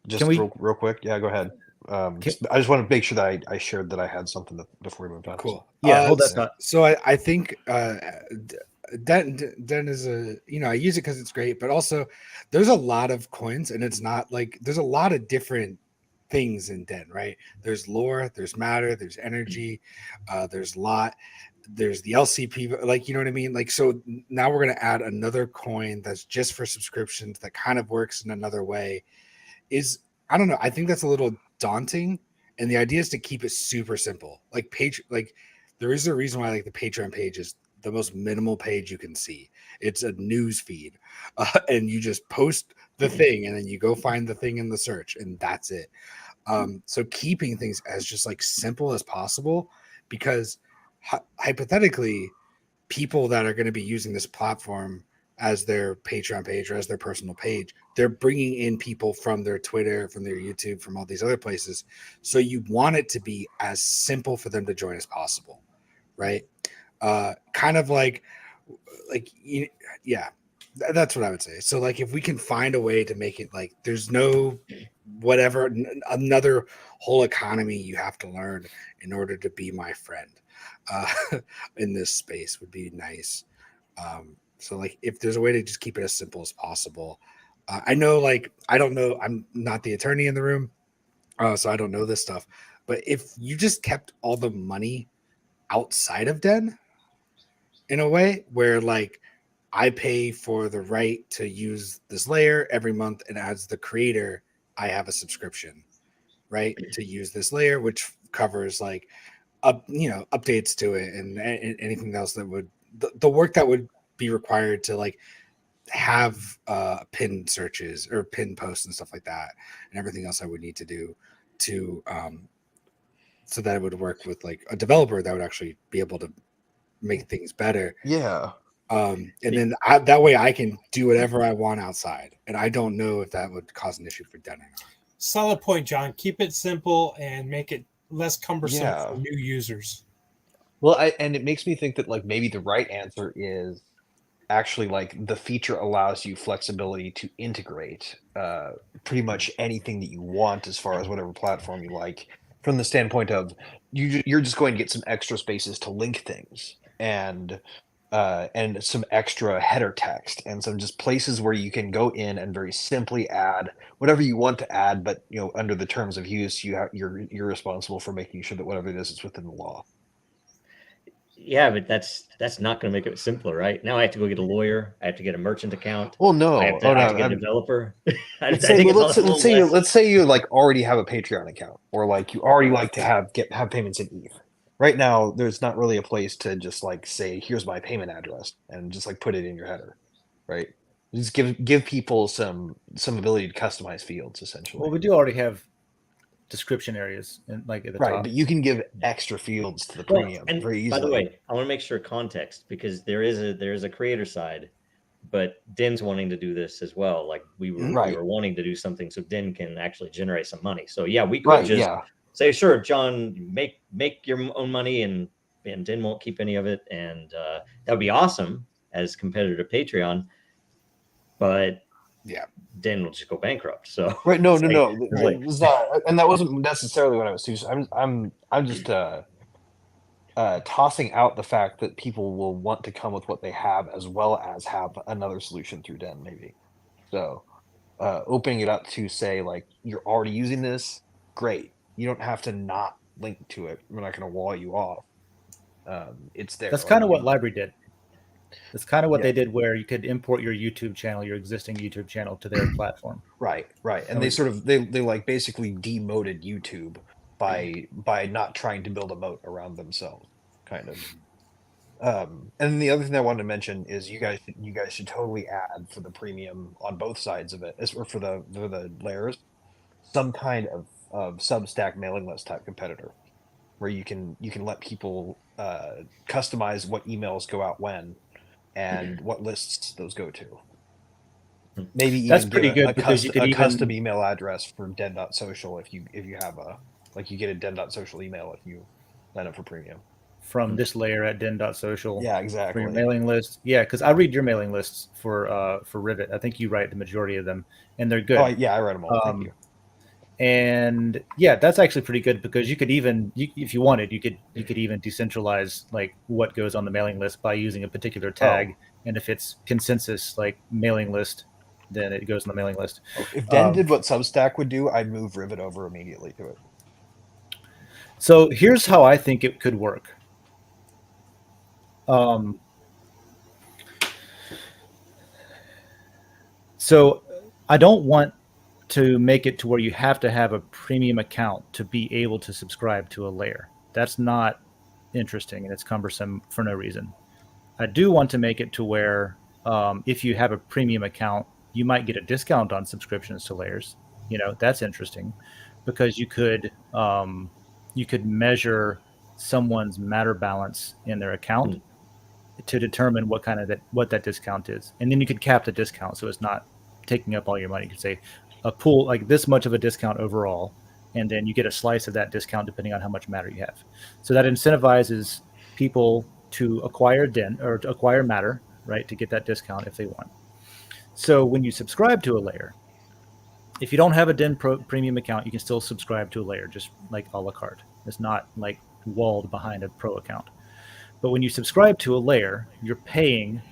just real quick. Yeah, go ahead. I just want to make sure that I shared that I had something before we moved on. Cool. Yeah, hold that thought. So I think Den is a, I use it because it's great, but also there's a lot of coins, and it's not like there's a lot of different things in Den, right? There's lore, there's matter, there's energy, there's lot, there's the LCP, like, you know what I mean? Like, so now we're gonna add another coin that's just for subscriptions that kind of works in another way. I don't know. I think that's a little daunting, and the idea is to keep it super simple. Like there is a reason why like the Patreon page is the most minimal page you can see. It's a news feed, and you just post the thing, and then you go find the thing in the search, and that's it. So keeping things as just like simple as possible, because hypothetically, people that are going to be using this platform as their Patreon page or as their personal page, they're bringing in people from their Twitter, from their YouTube, from all these other places. So you want it to be as simple for them to join as possible, right? Kind of yeah, that's what I would say. So like if we can find a way to make it like there's no whatever another whole economy you have to learn in order to be my friend in this space would be nice. So like if there's a way to just keep it as simple as possible. I know, like, I don't know, I'm not the attorney in the room, so I don't know this stuff, but if you just kept all the money outside of Den in a way where like I pay for the right to use this layer every month, and as the creator I have a subscription, right, to use this layer, which covers like updates to it and anything else that would the work that would be required to like have pin searches or pin posts and stuff like that, and everything else I would need to do to so that it would work with like a developer that would actually be able to make things better. Yeah. And then that way I can do whatever I want outside, and I don't know if that would cause an issue for Den or not. Solid point, John. Keep it simple and make it less cumbersome for new users. Well, and it makes me think that like maybe the right answer is actually like the feature allows you flexibility to integrate pretty much anything that you want as far as whatever platform you like, from the standpoint of you're just going to get some extra spaces to link things and some extra header text and some just places where you can go in and very simply add whatever you want to add, but under the terms of use you're responsible for making sure that whatever it is within the law. Yeah, but that's not going to make it simpler, right? Now I have to go get a lawyer. I have to get a merchant account. Well, no, I have to get a developer. Let's say you like already have a Patreon account, or like you already like to have payments in ETH. Right now, there's not really a place to just like say, here's my payment address and just like put it in your header, right? Just give people some ability to customize fields, essentially. Well, we do already have description areas and like at the top. But you can give extra fields to the premium very easily. By the way, I want to make sure context, because there is a creator side, but Den's wanting to do this as well. Like we were wanting to do something so Den can actually generate some money. So yeah, we could say, sure, John, make your own money, and Den won't keep any of it, and that would be awesome as compared to Patreon. But Den will just go bankrupt. So no, it was not, and that wasn't necessarily what I was doing. I'm just tossing out the fact that people will want to come with what they have as well as have another solution through Den, maybe. So opening it up to say like you're already using this, great. You don't have to not link to it. We're not going to wall you off. It's there. That's kind of what Library did. That's kind of what they did, where you could import your YouTube channel, your existing YouTube channel, to their platform. Right. And they like basically demoted YouTube by not trying to build a moat around themselves, kind of. And the other thing I wanted to mention is you guys should totally add for the premium on both sides of it, or for the layers, some kind of Substack mailing list type competitor, where you can let people customize what emails go out when and what lists those go to. Maybe even that's pretty good, because you could a custom email address for Den.Social if you have you get a Den.Social email if you sign up for premium from this layer at Den.Social. Yeah, exactly. For your mailing list. Yeah, because I read your mailing lists for Rivet. I think you write the majority of them, and they're good. Oh yeah, I read them all. Thank you. And yeah, that's actually pretty good because you could even, if you wanted, you could even decentralize like what goes on the mailing list by using a particular tag. And if it's consensus like mailing list, then it goes on the mailing list. If Den did what Substack would do, I'd move Rivet over immediately to it. So here's how I think it could work. So I don't want to make it to where you have to have a premium account to be able to subscribe to a layer. That's not interesting and it's cumbersome for no reason. I do want to make it to where if you have a premium account, you might get a discount on subscriptions to layers. You know, that's interesting because you could measure someone's matter balance in their account to determine what that discount is, and then you could cap the discount so it's not taking up all your money. You could say a pool like this much of a discount overall, and then you get a slice of that discount depending on how much matter you have. So that incentivizes people to acquire Den or to acquire matter, right, to get that discount if they want. So when you subscribe to a layer, if you don't have a Den premium account, you can still subscribe to a layer just like a la carte. It's not like walled behind a pro account. But when you subscribe to a layer, you're paying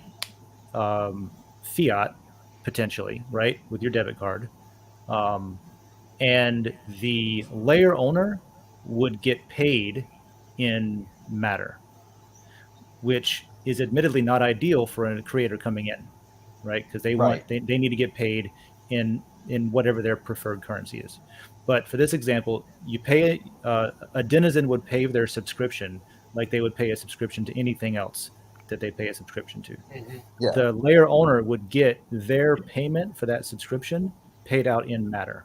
fiat potentially, right, with your debit card. And the layer owner would get paid in matter, which is admittedly not ideal for a creator coming in, right? Because they need to get paid in whatever their preferred currency is. But for this example, you pay a denizen would pay their subscription like they would pay a subscription to anything else that they pay a subscription to. Yeah. The layer owner would get their payment for that subscription paid out in matter.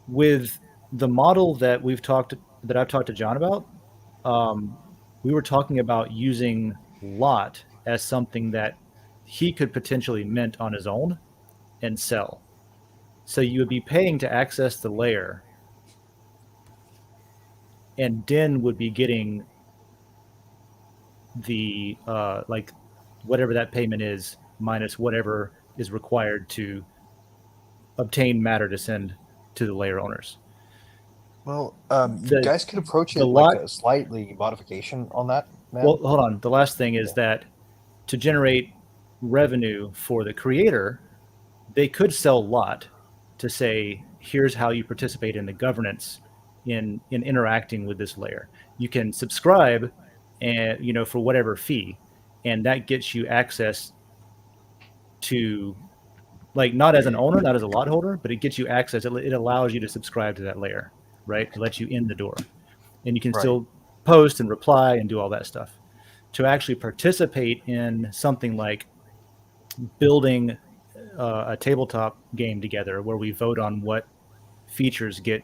With the model that I've talked to John about, we were talking about using lot as something that he could potentially mint on his own and sell. So you would be paying to access the layer, and Den would be getting the like whatever that payment is minus whatever is required to obtain matter to send to the layer owners. Well, you guys could approach it like a slightly modification on that, man. Well, hold on. The last thing is that to generate revenue for the creator, they could sell lot to say, here's how you participate in the governance in interacting with this layer. You can subscribe and for whatever fee, and that gets you access to, like, not as an owner, not as a lot holder, but it gets you access. It allows you to subscribe to that layer, right? It lets you in the door, and you can still post and reply and do all that stuff. To actually participate in something like building a tabletop game together where we vote on what features get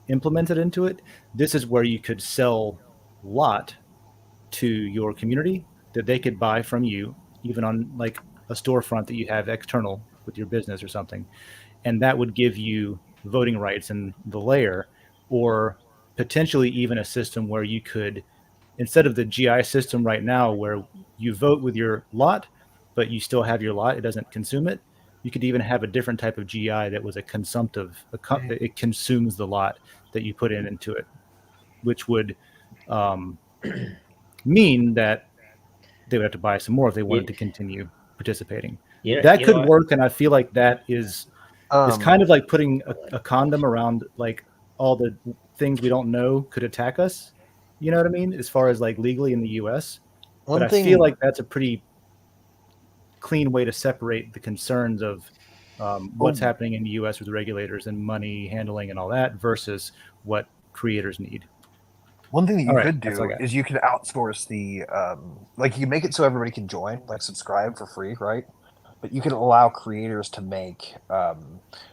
implemented into it, this is where you could sell lot to your community that they could buy from you, even on like a storefront that you have external with your business or something. And that would give you voting rights in the layer, or potentially even a system where you could, instead of the GI system right now where you vote with your lot, but you still have your lot, it doesn't consume it. You could even have a different type of GI that was a consumptive, it consumes the lot that you put into it, which would mean that they would have to buy some more if they wanted to continue participating. That could work, and I feel like that is it's kind of like putting a condom around like all the things we don't know could attack us. You know what I mean? As far as like legally in the US. But I feel like that's a pretty clean way to separate the concerns of what's happening in the US with regulators and money handling and all that versus what creators need. One thing that you could do is you could outsource the like you make it so everybody can join, like subscribe for free, right? But you can allow creators to make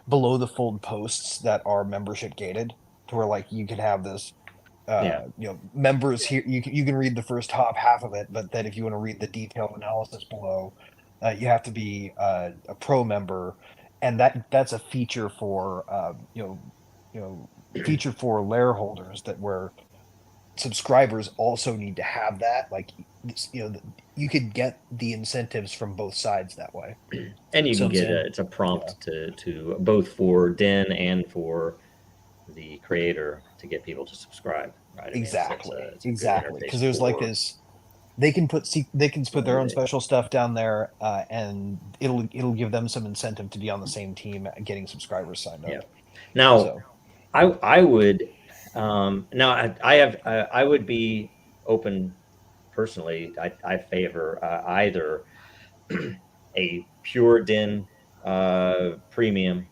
below the fold posts that are membership gated, to where like you can have this members here. You can read the first top half of it, but then if you want to read the detailed analysis below, you have to be a pro member, and that's a feature for feature for layer holders that where subscribers also need to have that. Like, you could get the incentives from both sides that way. And you So can I'm get saying, it's a prompt to both for Den and for the creator to get people to subscribe, right? I mean, it's a good exactly, interface because there's like for this. They can put their own special stuff down there, and it'll give them some incentive to be on the same team, getting subscribers signed up. Yeah. Now, So I would I would be open personally. I favor either a pure Den premium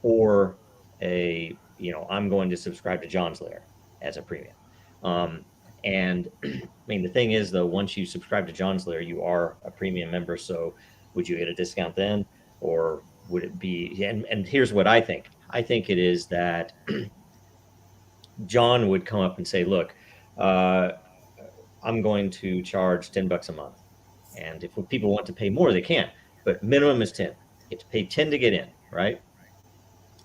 or I'm going to subscribe to John's Lair as a premium. And I mean, the thing is, though, once you subscribe to John's Lair, you are a premium member. So would you get a discount then? Or would it be? And here's what I think. I think it is that John would come up and say, look, uh, I'm going to charge $10 a month. And if people want to pay more, they can. But minimum is 10. You have to pay 10 to get in, right?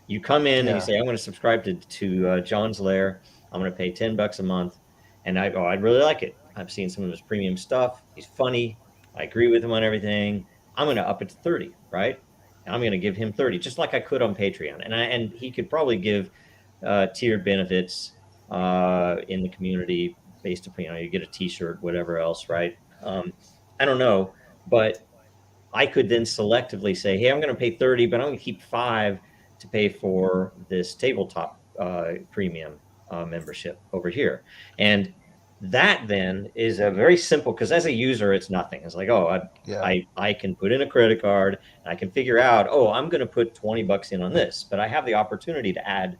You come in and you say, I'm going to subscribe to John's Lair. I'm going to pay $10 a month. And I'd really like it. I've seen some of his premium stuff. He's funny. I agree with him on everything. I'm going to up it to 30, right? And I'm going to give him 30, just like I could on Patreon. And he could probably give tiered benefits in the community based upon, you get a t-shirt, whatever else, right? I don't know, but I could then selectively say, hey, I'm going to pay 30, but I'm going to keep 5 to pay for this tabletop premium membership over here. And that then is a very simple, because as a user, it's nothing. It's like, I can put in a credit card and I can figure out, I'm going to put $20 in on this, but I have the opportunity to add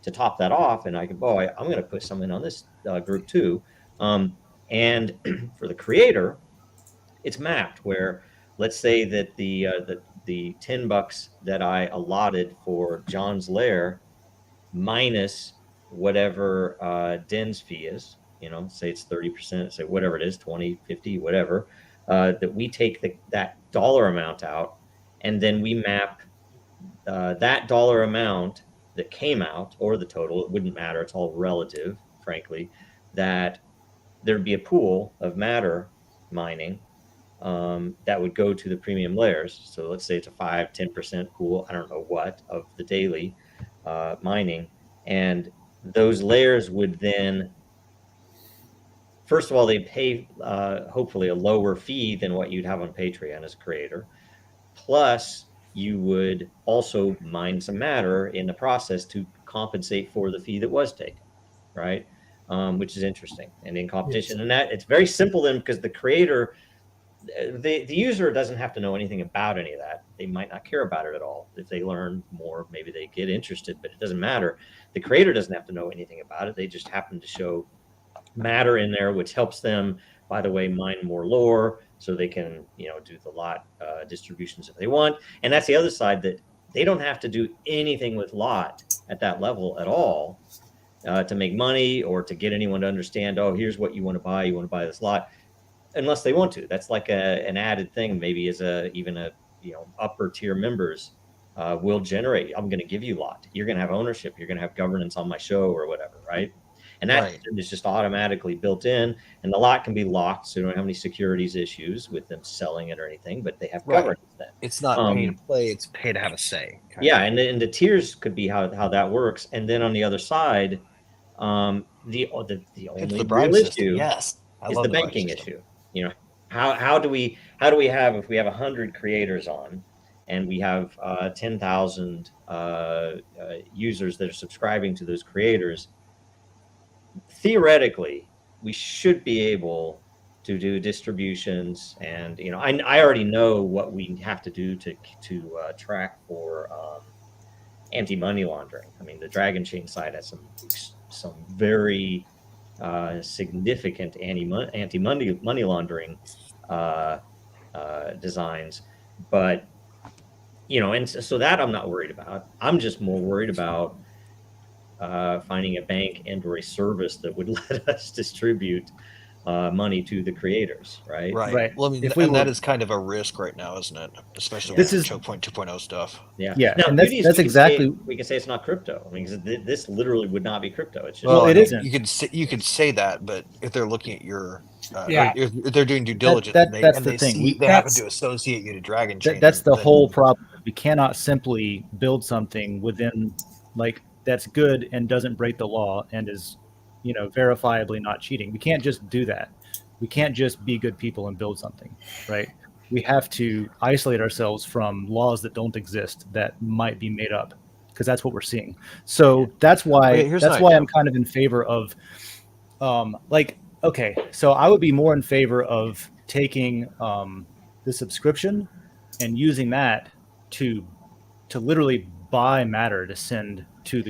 to top that off. And I can, I'm going to put some in on this group too. And for the creator, it's mapped where, let's say that the $10 that I allotted for John's Lair minus whatever Den's fee is, say it's 30%, say whatever it is, 20, 50, whatever, that we take that dollar amount out, and then we map that dollar amount that came out, or the total, it wouldn't matter, it's all relative, frankly, that there'd be a pool of matter mining that would go to the premium layers. So let's say it's a 5-10% pool, I don't know what, of the daily mining. And those layers would then, first of all, they pay hopefully a lower fee than what you'd have on Patreon as a creator. Plus, you would also mine some matter in the process to compensate for the fee that was taken, right? Which is interesting. And in competition, and that it's very simple then, because the creator, the user doesn't have to know anything about any of that. They might not care about it at all. If they learn more, maybe they get interested, but it doesn't matter. The creator doesn't have to know anything about it. They just happen to show matter in there, which helps them, by the way, mine more lore, so they can, do the lot distributions if they want. And that's the other side, that they don't have to do anything with lot at that level at all to make money, or to get anyone to understand, here's what you want to buy. You want to buy this lot. Unless they want to. That's like an added thing, maybe as even a upper tier members will generate. I'm going to give you lot. You're going to have ownership. You're going to have governance on my show or whatever, right? And that is just automatically built in. And the lot can be locked, so you don't have any securities issues with them selling it or anything. But they have governance then. It's not pay to play; it's pay to have a say. And the tiers could be how that works. And then on the other side, the only real issue is the banking issue. How do we have, if we have 100 creators on, and we have 10,000 users that are subscribing to those creators, theoretically we should be able to do distributions. And I already know what we have to do to track for anti-money laundering. I mean, the Dragon Chain side has some very significant anti-money laundering designs, but and so that I'm not worried about. I'm just more worried about finding a bank and or a service that would let us distribute money to the creators, right? Right. Well, I mean, If we and that were- is kind of a risk right now, isn't it? Especially This with is- choke point 2.0 stuff. Yeah. Yeah, Now, and beauty is that's exactly. we can say it's not crypto. I mean, 'cause this literally would not be crypto. It's just Well, it I mean, isn't. You could say that, but if they're looking at your, Yeah. or if they're doing due diligence, that's and the they thing. see they happen to associate you to Dragon Chain. That's the then- whole problem. We cannot simply build something within, like, that's good and doesn't break the law and is, verifiably not cheating. We can't just do that. We can't just be good people and build something, right? We have to isolate ourselves from laws that don't exist that might be made up, because that's what we're seeing. So that's why Okay, here's an idea. I'm kind of in favor of, okay, so I would be more in favor of taking the subscription and using that to literally buy matter to send to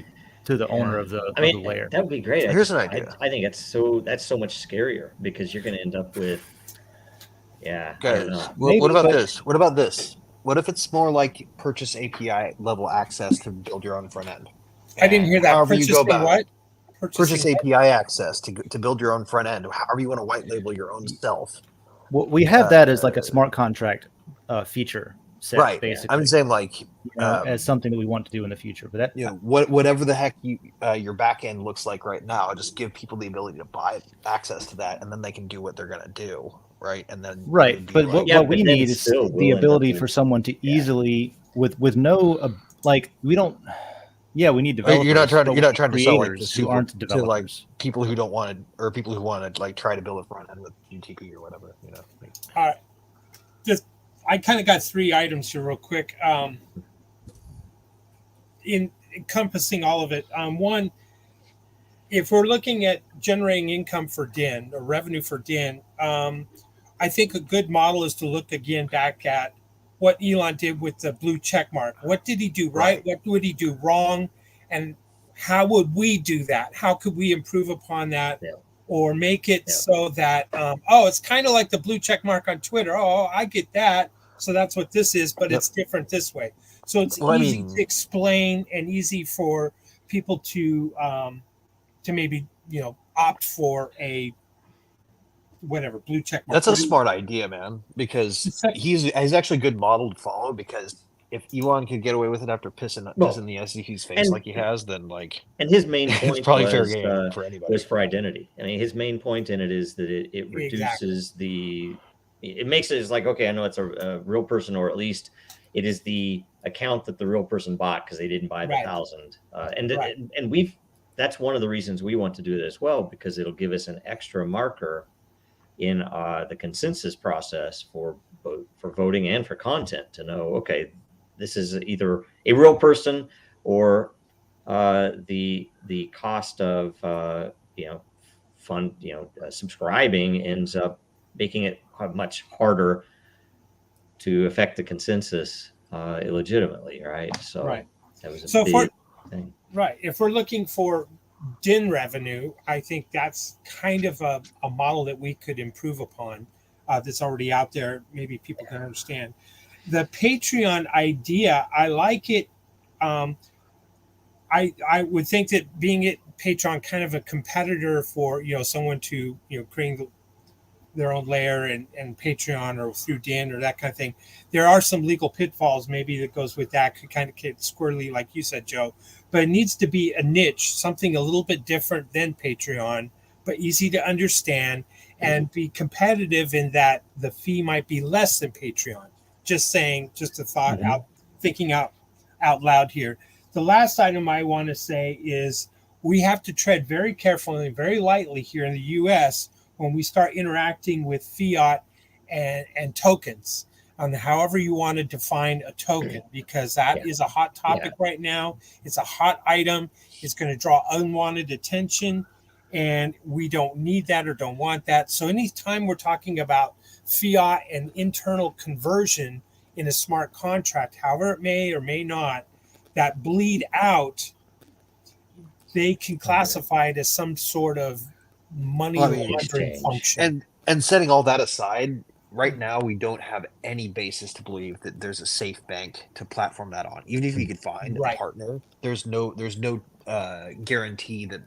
the owner of the layer. That would be great. Here's an idea. I think that's so much scarier, because you're going to end up with, I don't know. Guys, Maybe, what about but- this? What about this? What if it's more like purchase API level access to build your own front end? I didn't hear that. However you go Purchasing about what? it. Purchase API access to build your own front end. However you want to white label your own self. Well, we have that as like a smart contract feature set, Right. basically. I'm saying like as something that we want to do in the future. But that, whatever the heck your back end looks like right now, just give people the ability to buy access to that, and then they can do what they're gonna do, right? And then right. But what we then need is still the we'll end ability up for with- someone to easily with no we don't. Yeah, we need developers. You're not trying to sell like creators to who aren't to like developers. people who don't want to, or people who want to like try to build a front end with UTP or whatever. Like, All right. I kind of got 3 items here real quick. In encompassing all of it. One, if we're looking at generating income for Den or revenue for Den, I think a good model is to look again back at what Elon did with the blue check mark. What did he do right? What would he do wrong? And how would we do that? How could we improve upon that? Yeah. Or make it so that, it's kind of like the blue check mark on Twitter. Oh, I get that. So that's what this is, but it's different this way. So it's easy to explain and easy for people to maybe, opt for a whatever blue check mark. that's a smart idea, man, because he's actually a good model to follow, because if Elon could get away with it after pissing the SEC's face like he has, then and his main point it's probably was, fair game for anybody. was for identity. I mean, his main point in it is that it reduces it makes it like, okay, I know it's a real person, or at least it is the account that the real person bought because they didn't buy the 1,000. And that's one of the reasons we want to do it as well, because it'll give us an extra marker in the consensus process for voting and for content to know, okay, this is either a real person, or the cost of subscribing ends up making it much harder to affect the consensus illegitimately, right? So that was a big thing. Right. If we're looking for DIN revenue, I think that's kind of a model that we could improve upon that's already out there. Maybe people can understand. The Patreon idea, I like it. I would think that being at Patreon kind of a competitor for, someone to, creating their own layer and Patreon or through DIN or that kind of thing. There are some legal pitfalls maybe that goes with that, could kind of get squirrely, like you said, Joe. But it needs to be a niche, something a little bit different than Patreon, but easy to understand and be competitive in that the fee might be less than Patreon. Just a thought thinking out loud here. The last item I want to say is we have to tread very carefully and very lightly here in the US when we start interacting with fiat and tokens, on however you want to define a token, because that is a hot topic right now. It's a hot item. It's going to draw unwanted attention, and we don't need that or don't want that. So anytime we're talking about fiat and internal conversion in a smart contract, however it may or may not, that bleed out, they can classify it as some sort of money laundering function. And setting all that aside, right now we don't have any basis to believe that there's a safe bank to platform that on. Even if you could find Right. a partner, there's no guarantee that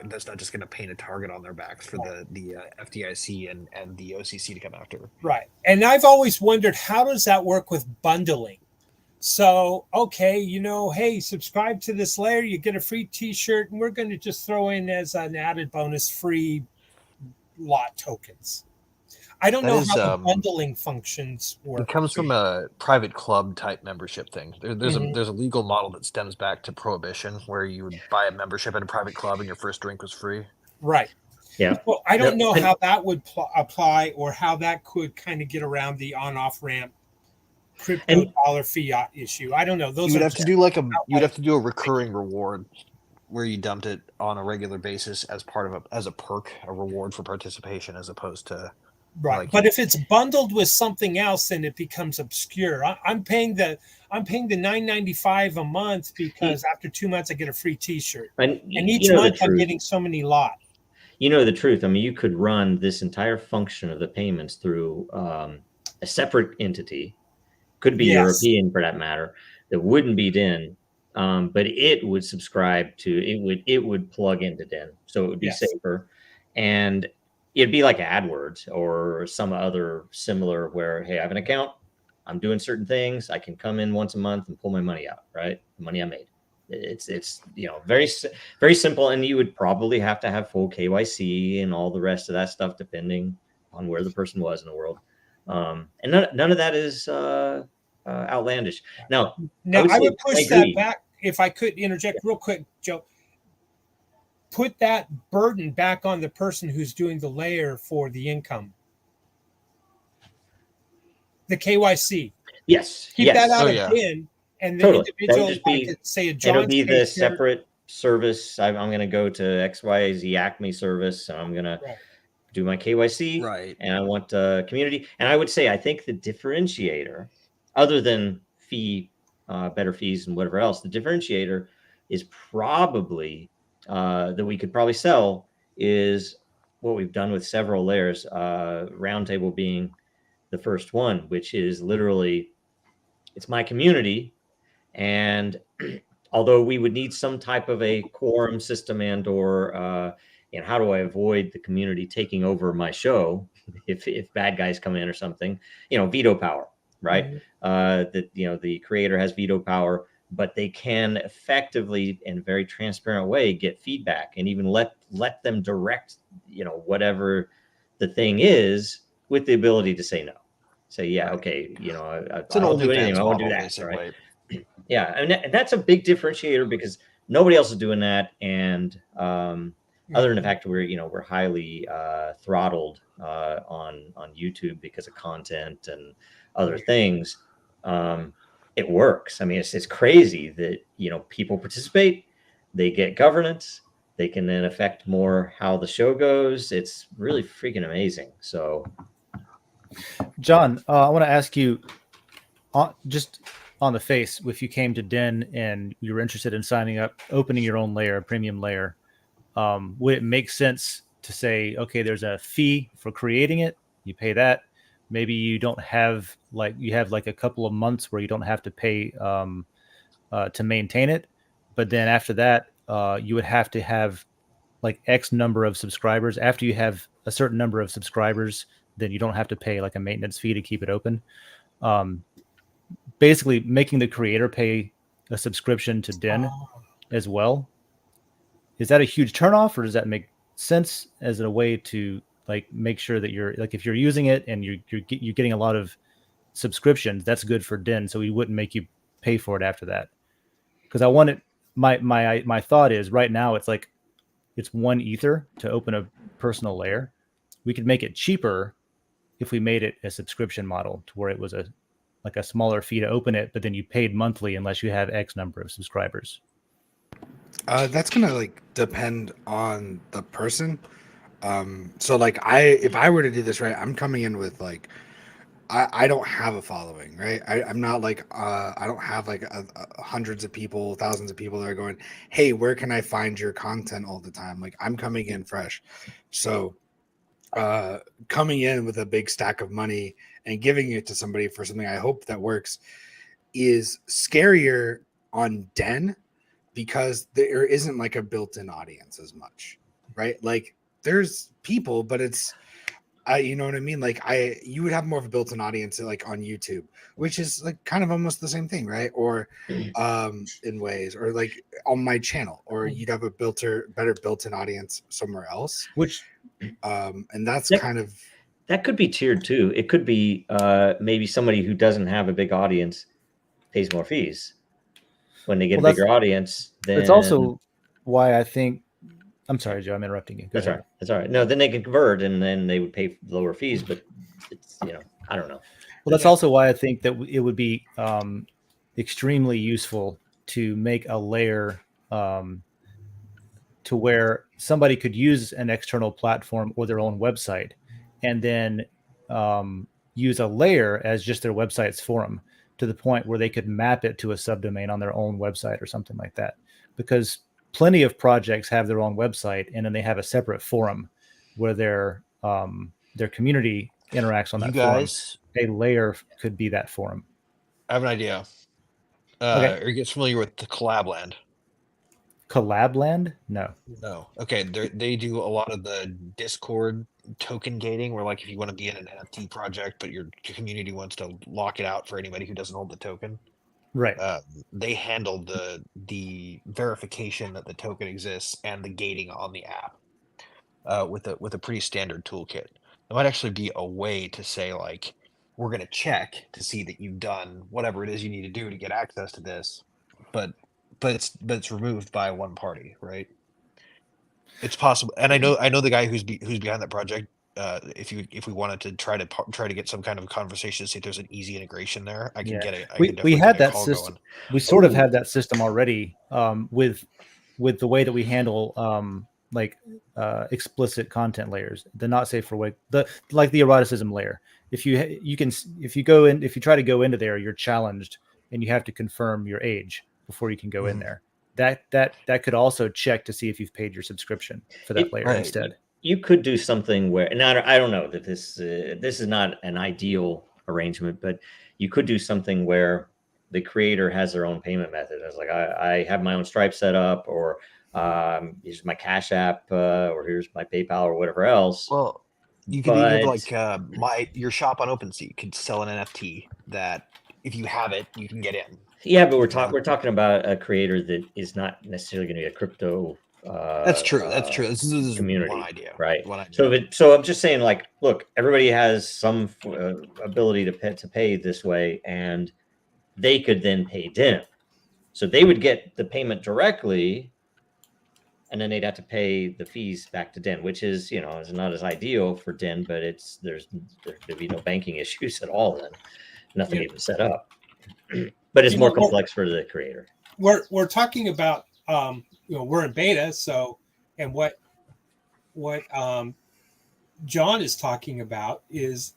that's not just going to paint a target on their backs for the FDIC and the OCC to come after. Right. And I've always wondered, how does that work with bundling? So, okay, hey, subscribe to this layer, you get a free t-shirt, and we're going to just throw in as an added bonus free lot tokens. I don't know how the bundling functions work. It comes from a private club type membership thing. There's a legal model that stems back to Prohibition, where you would buy a membership at a private club and your first drink was free. Right. Yeah. Well, I don't know how that would apply, or how that could kind of get around the on-off ramp crypto dollar fiat issue. I don't know. Those you'd have to do you'd have to do a recurring reward where you dumped it on a regular basis as part of a perk, a reward for participation, as opposed to right. But if it's bundled with something else, then it becomes obscure. I'm paying the $9.95 a month because after 2 months I get a free T-shirt, and each month I'm getting so many lot. You know the truth. I mean, you could run this entire function of the payments through a separate entity. Could be European for that matter, that wouldn't be Den, but it would subscribe to it would plug into Den, so it would be safer, and it'd be like AdWords or some other similar where, hey, I have an account, I'm doing certain things, I can come in once a month and pull my money out, right? The money I made. It's very very simple, and you would probably have to have full KYC and all the rest of that stuff depending on where the person was in the world. And none of that is outlandish. Now I would push that back, if I could interject real quick, Joe. Put that burden back on the person who's doing the layer for the income. The KYC. Yes. Keep that out of Den, and the individual, say a John's, it'll be the separate service. I'm going to go to XYZ Acme service, and I'm going to do my KYC, right? And I want community. And I would say, I think the differentiator, other than better fees and whatever else, the differentiator is probably that we could probably sell is what we've done with several layers. Roundtable being the first one, which is literally, it's my community, and although we would need some type of a quorum system and or how do I avoid the community taking over my show if bad guys come in or something, veto power, right? That the creator has veto power, but they can effectively and very transparent way get feedback and even let them direct whatever the thing is, with the ability to say no. Say, okay, I don't do anything, I won't do that, right? Yeah, and that's a big differentiator because nobody else is doing that, and other than the fact we're highly throttled on YouTube because of content and other things. It works. I mean, it's crazy that people participate, they get governance, they can then affect more how the show goes. It's really freaking amazing. So, John, I want to ask you, just on the face, if you came to Den and you were interested in signing up, opening your own layer, a premium layer, would it make sense to say, okay, there's a fee for creating it, you pay that, maybe you don't have you have a couple of months where you don't have to pay to maintain it, but then after that you would have to have X number of subscribers. After you have a certain number of subscribers, then you don't have to pay a maintenance fee to keep it open. Basically making the creator pay a subscription to Den as well. Is that a huge turnoff, or does that make sense as a way to make sure that you're if you're using it and you're getting a lot of subscriptions, that's good for Den, so we wouldn't make you pay for it after that? Because I want it. My thought is right now it's it's 1 Ether to open a personal layer. We could make it cheaper if we made it a subscription model to where it was a smaller fee to open it, but then you paid monthly unless you have X number of subscribers. That's gonna depend on the person. So if I were to do this right, I'm coming in with I don't have a following, right? I'm not I don't have hundreds of people, thousands of people that are going, hey, where can I find your content all the time? I'm coming in fresh. So coming in with a big stack of money and giving it to somebody for something I hope that works is scarier on Den because there isn't like a built-in audience as much, right? Like there's people, but it's you know what I mean? Like you would have more of a built-in audience like on YouTube, which is like kind of almost the same thing, right? Or in ways, or like on my channel, or you'd have a better built-in audience somewhere else. Which And that's Yep. kind of That could be tiered too. It could be maybe somebody who doesn't have a big audience pays more fees when they get a bigger audience. Then it's also why I think. I'm sorry, Joe. I'm interrupting you. Go that's ahead. all right. That's all right. No, then they can convert, and then they would pay lower fees. But it's I don't know. Well, that's also why I think that it would be extremely useful to make a layer to where somebody could use an external platform or their own website, and then use a layer as just their website's forum to the point where they could map it to a subdomain on their own website or something like that. Because plenty of projects have their own website, and then they have a separate forum where their community interacts on that forum. A layer could be that forum. I have an idea. Okay. Are you guys familiar with the Collabland? Collabland? No. No. Okay. They do a lot of the Discord token gating, where like if you want to be in an NFT project, but your community wants to lock it out for anybody who doesn't hold the token. Right. They handle the verification that the token exists and the gating on the app with a pretty standard toolkit. There might actually be a way to say like, we're going to check to see that you've done whatever it is you need to do to get access to this, but it's removed by one party, right? It's possible, and I know the guy who's behind that project. If we wanted to try to get some kind of a conversation to see if there's an easy integration there, I can get it. We had that system. We sort of had that system already with the way that we handle explicit content layers, the not safe for work, like the eroticism layer. If you try to go into there, you're challenged and you have to confirm your age before you can go in there. That could also check to see if you've paid your subscription for that layer instead. You could do something where, and I don't know that this is not an ideal arrangement, but you could do something where the creator has their own payment method. It's like I have my own Stripe set up, or here's my Cash App, or here's my PayPal, or whatever else. Well, you could even like your shop on OpenSea could sell an NFT that if you have it, you can get in. Yeah, but we're talking about a creator that is not necessarily going to be a crypto. That's true. This is community, one idea, right? One idea. So I'm just saying, like, look, everybody has some ability to pay this way, and they could then pay Den. So they would get the payment directly, and then they'd have to pay the fees back to Den, which is is not as ideal for Den, but there'd be no banking issues at all then, nothing even set up. But it's more complex for the creator. We're talking about we're in beta, so, and what John is talking about is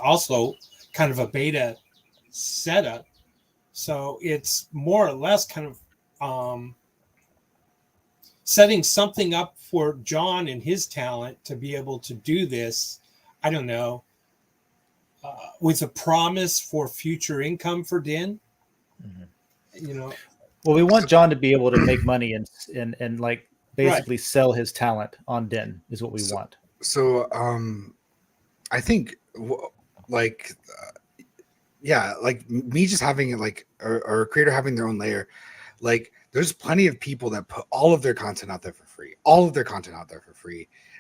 also kind of a beta setup. So it's more or less kind of setting something up for John and his talent to be able to do this. I don't know, with a promise for future income for Den. Well, we want John to be able to make money and like basically sell his talent on Den is what we want. So I think like me just having it like or a creator having their own layer, like there's plenty of people that put all of their content out there for free,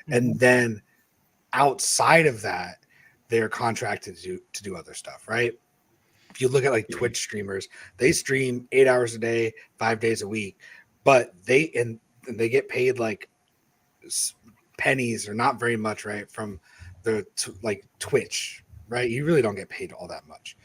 and then outside of that they're contracted to do other stuff, right? If you look at like Twitch streamers, they stream 8 hours a day, 5 days a week, but they get paid like pennies or not very much, right? From the like Twitch, right? You really don't get paid all that much.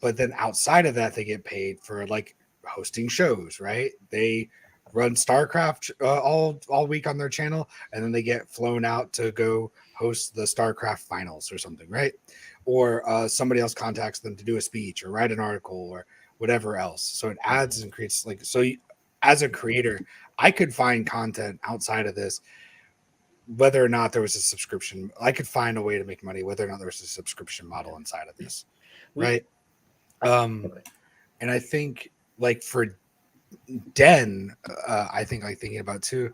But then outside of that, they get paid for like hosting shows, right? They run StarCraft all week on their channel, and then they get flown out to go host the StarCraft finals or something, right? Or somebody else contacts them to do a speech or write an article or whatever else. So it adds and creates as a creator, I could find content outside of this whether or not there was a subscription. I could find a way to make money whether or not there was a subscription model inside of this, right? Okay. And I think like for Den, I think like thinking about too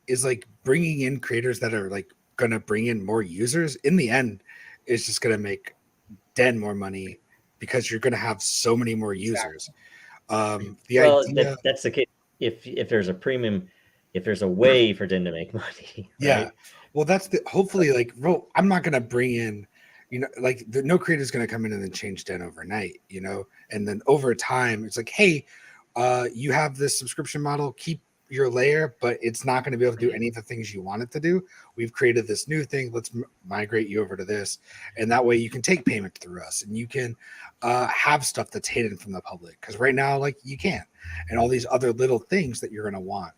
is like bringing in creators that are like gonna bring in more users. In the end, it's just gonna make Den more money because you're gonna have so many more users. The idea, that's the case. If there's a premium, if there's a way for Den to make money, yeah. right? Well, that's the hopefully like bro, I'm not gonna bring in, like no creator's gonna come in and then change Den overnight, and then over time it's like, hey, you have this subscription model, keep your layer, but it's not going to be able to do any of the things you want it to do. We've created this new thing. Let's migrate you over to this, and that way you can take payment through us, and you can have stuff that's hidden from the public. Because right now, like you can't, and all these other little things that you're going to want.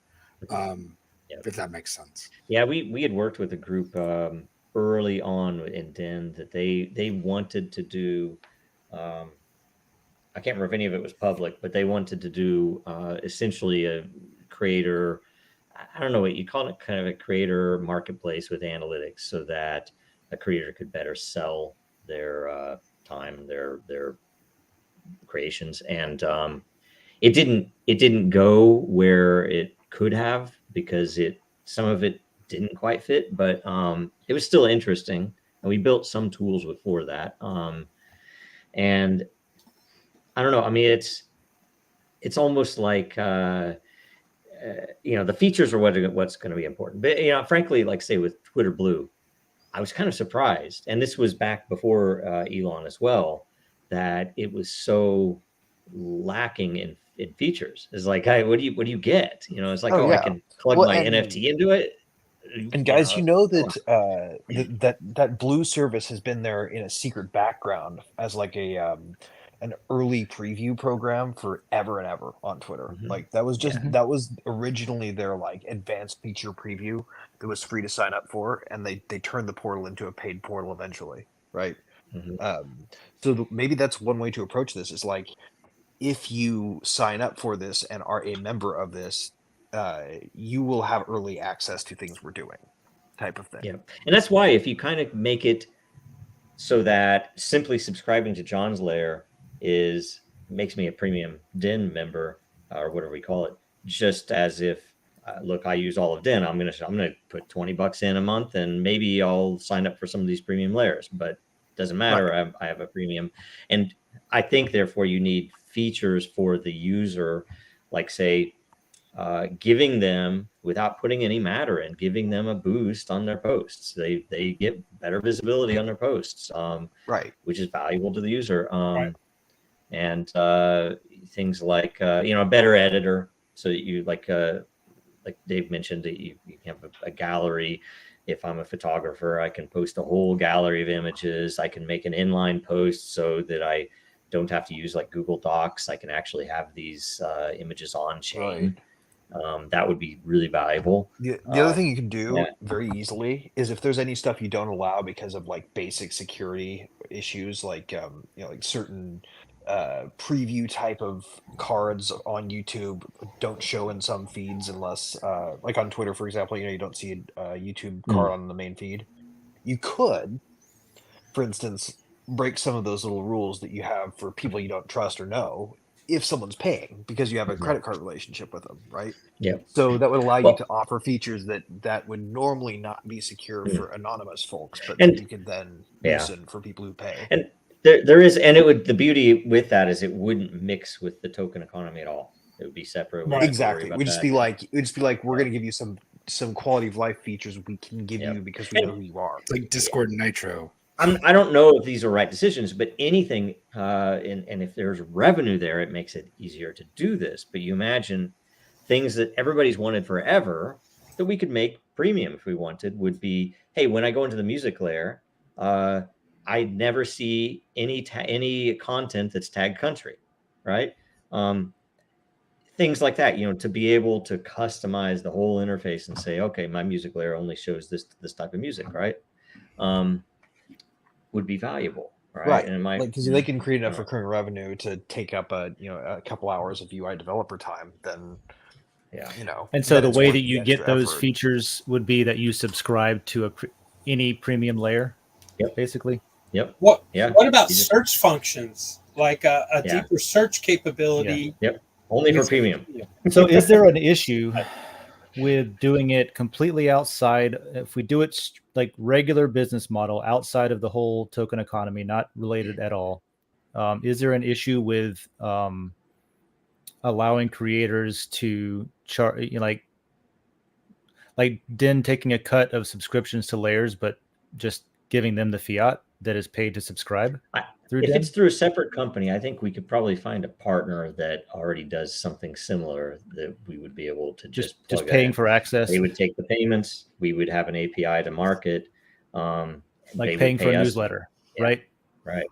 If that makes sense. Yeah, we had worked with a group early on in Den that they wanted to do. I can't remember if any of it was public, but they wanted to do essentially a creator. I don't know what you call it, kind of a creator marketplace with analytics, so that a creator could better sell their time, their creations, and it didn't go where it could have because some of it didn't quite fit, but it was still interesting, and we built some tools for that. And I don't know. I mean, it's almost like the features are what's going to be important. But frankly, like say with Twitter Blue, I was kind of surprised, and this was back before Elon as well, that it was so lacking in features. It's like, hey, what do you get? It's like, I can plug my NFT into it. And guys, that Blue service has been there in a secret background as like an early preview program forever and ever on Twitter. Mm-hmm. Like that was originally their like advanced feature preview that was free to sign up for, and they turned the portal into a paid portal eventually, right? Mm-hmm. So maybe that's one way to approach this is like, if you sign up for this and are a member of this, you will have early access to things we're doing, type of thing. Yeah, and that's why if you kind of make it so that simply subscribing to John's layer makes me a premium Den member, or whatever we call it, just as if look, I use all of Den. I'm gonna put $20 in a month, and maybe I'll sign up for some of these premium layers. But it doesn't matter. Right. I have a premium, and I think therefore you need features for the user, like say giving them, without putting any matter in, giving them a boost on their posts. They get better visibility on their posts, right, which is valuable to the user. Right. And things like a better editor, so that you like Dave mentioned, that you can have a gallery. If I'm a photographer, I can post a whole gallery of images. I can make an inline post so that I don't have to use like Google Docs. I can actually have these images on chain. Right. That would be really valuable. The other thing you can do very easily is if there's any stuff you don't allow because of like basic security issues, like like certain preview type of cards on YouTube don't show in some feeds unless like on Twitter, for example, you don't see a YouTube card on the main feed. You could, for instance, break some of those little rules that you have for people you don't trust or know if someone's paying because you have a credit card relationship with them, right? Yeah. So that would allow you to offer features that would normally not be secure for anonymous folks, but you could then loosen for people who pay. And there is, and the beauty with that is it wouldn't mix with the token economy at all. It would be separate. Exactly. It would just be like we're going to give you some quality of life features we can give you because we know who you are. It's like Discord Nitro. I don't know if these are right decisions, but anything, and if there's revenue there, it makes it easier to do this. But you imagine things that everybody's wanted forever that we could make premium if we wanted would be, hey, when I go into the music layer, I never see any content that's tagged country, right? Things like that, to be able to customize the whole interface and say, okay, my music layer only shows this type of music, right? Would be valuable, right? And because they can create enough recurring revenue to take up a couple hours of UI developer time, then Yeah. you know. And so then the it's way worth that the you get extra those effort. features would be that you subscribe to any premium layer, Yep. basically. Yep. What Yeah. what about You just- search functions, like a Yeah. deeper search capability? Yep. Only for with- premium. So is there an issue with doing it completely outside? If we do it like regular business model outside of the whole token economy, not related at all, is there an issue with allowing creators to charge, like Den taking a cut of subscriptions to layers, but just giving them the fiat that is paid to subscribe through If Den? it's through a separate company, I think we could probably find a partner that already does something similar that we would be able to just plug just paying in. for access, They would take the payments. We would have an API to market. like they paying would for pay a us. newsletter, Yeah. right? Right.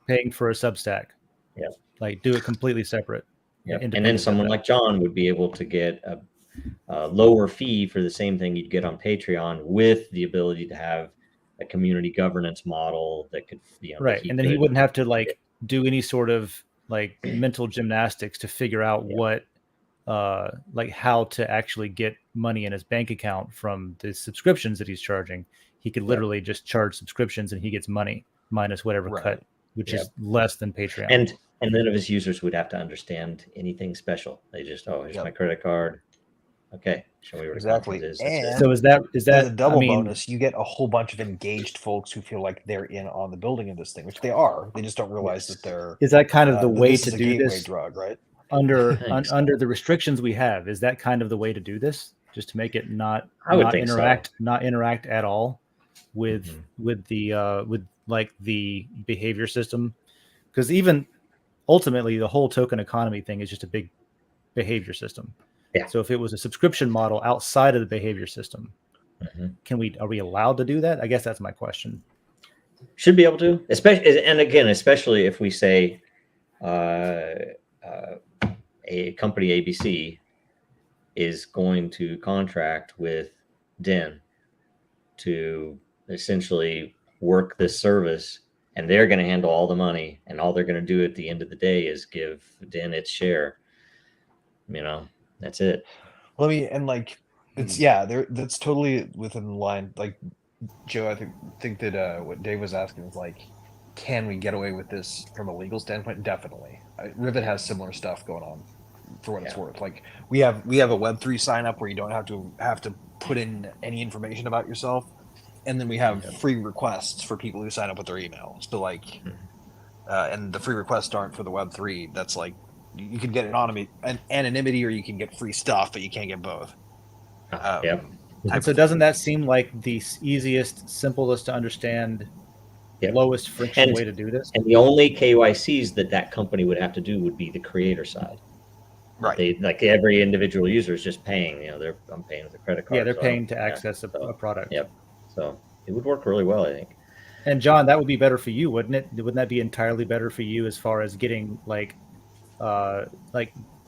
Paying for a Substack. Yeah. Like do it completely separate. Yep. And then independent of someone that. like John would be able to get a lower fee for the same thing you'd get on Patreon, with the ability to have a community governance model that could, that Right. And then he could- wouldn't have to like do any sort of like mental gymnastics to figure out what like how to actually get money in his bank account from the subscriptions that he's charging. He could literally just charge subscriptions and he gets money minus whatever cut, which is less than Patreon. And none of his users would have to understand anything special. They just, here's my credit card. Okay, show me what Exactly. it is. And so is that as a double bonus, you get a whole bunch of engaged folks who feel like they're in on the building of this thing, which they are. They just don't realize that they're. Is that kind of the that way this to is a do gateway this drug, right? under the restrictions we have? Is that kind of the way to do this? Just to make it not interact at all with with like the behavior system? Because even ultimately the whole token economy thing is just a big behavior system. Yeah. So if it was a subscription model outside of the behavior system, are we allowed to do that? I guess that's my question. Should be able to, especially if we say a company ABC is going to contract with Den to essentially work this service, and they're going to handle all the money, and all they're going to do at the end of the day is give Den its share. That's it. Well, it's that's totally within the line. Like Joe, I think that what Dave was asking is like, can we get away with this from a legal standpoint? Definitely. Rivet has similar stuff going on, for what it's worth. Like we have a Web3 sign up where you don't have to put in any information about yourself, and then we have free requests for people who sign up with their email. So like, and the free requests aren't for the Web3. That's like, you can get anonymity, or you can get free stuff, but you can't get both. So doesn't that seem like the easiest, simplest to understand, lowest friction way to do this? And the only KYCs that company would have to do would be the creator side. Right. They, like every individual user is just paying. I'm paying with a credit card. Yeah, they're paying to access a product. Yep. So it would work really well, I think. And John, that would be better for you, wouldn't it? Wouldn't that be entirely better for you as far as getting like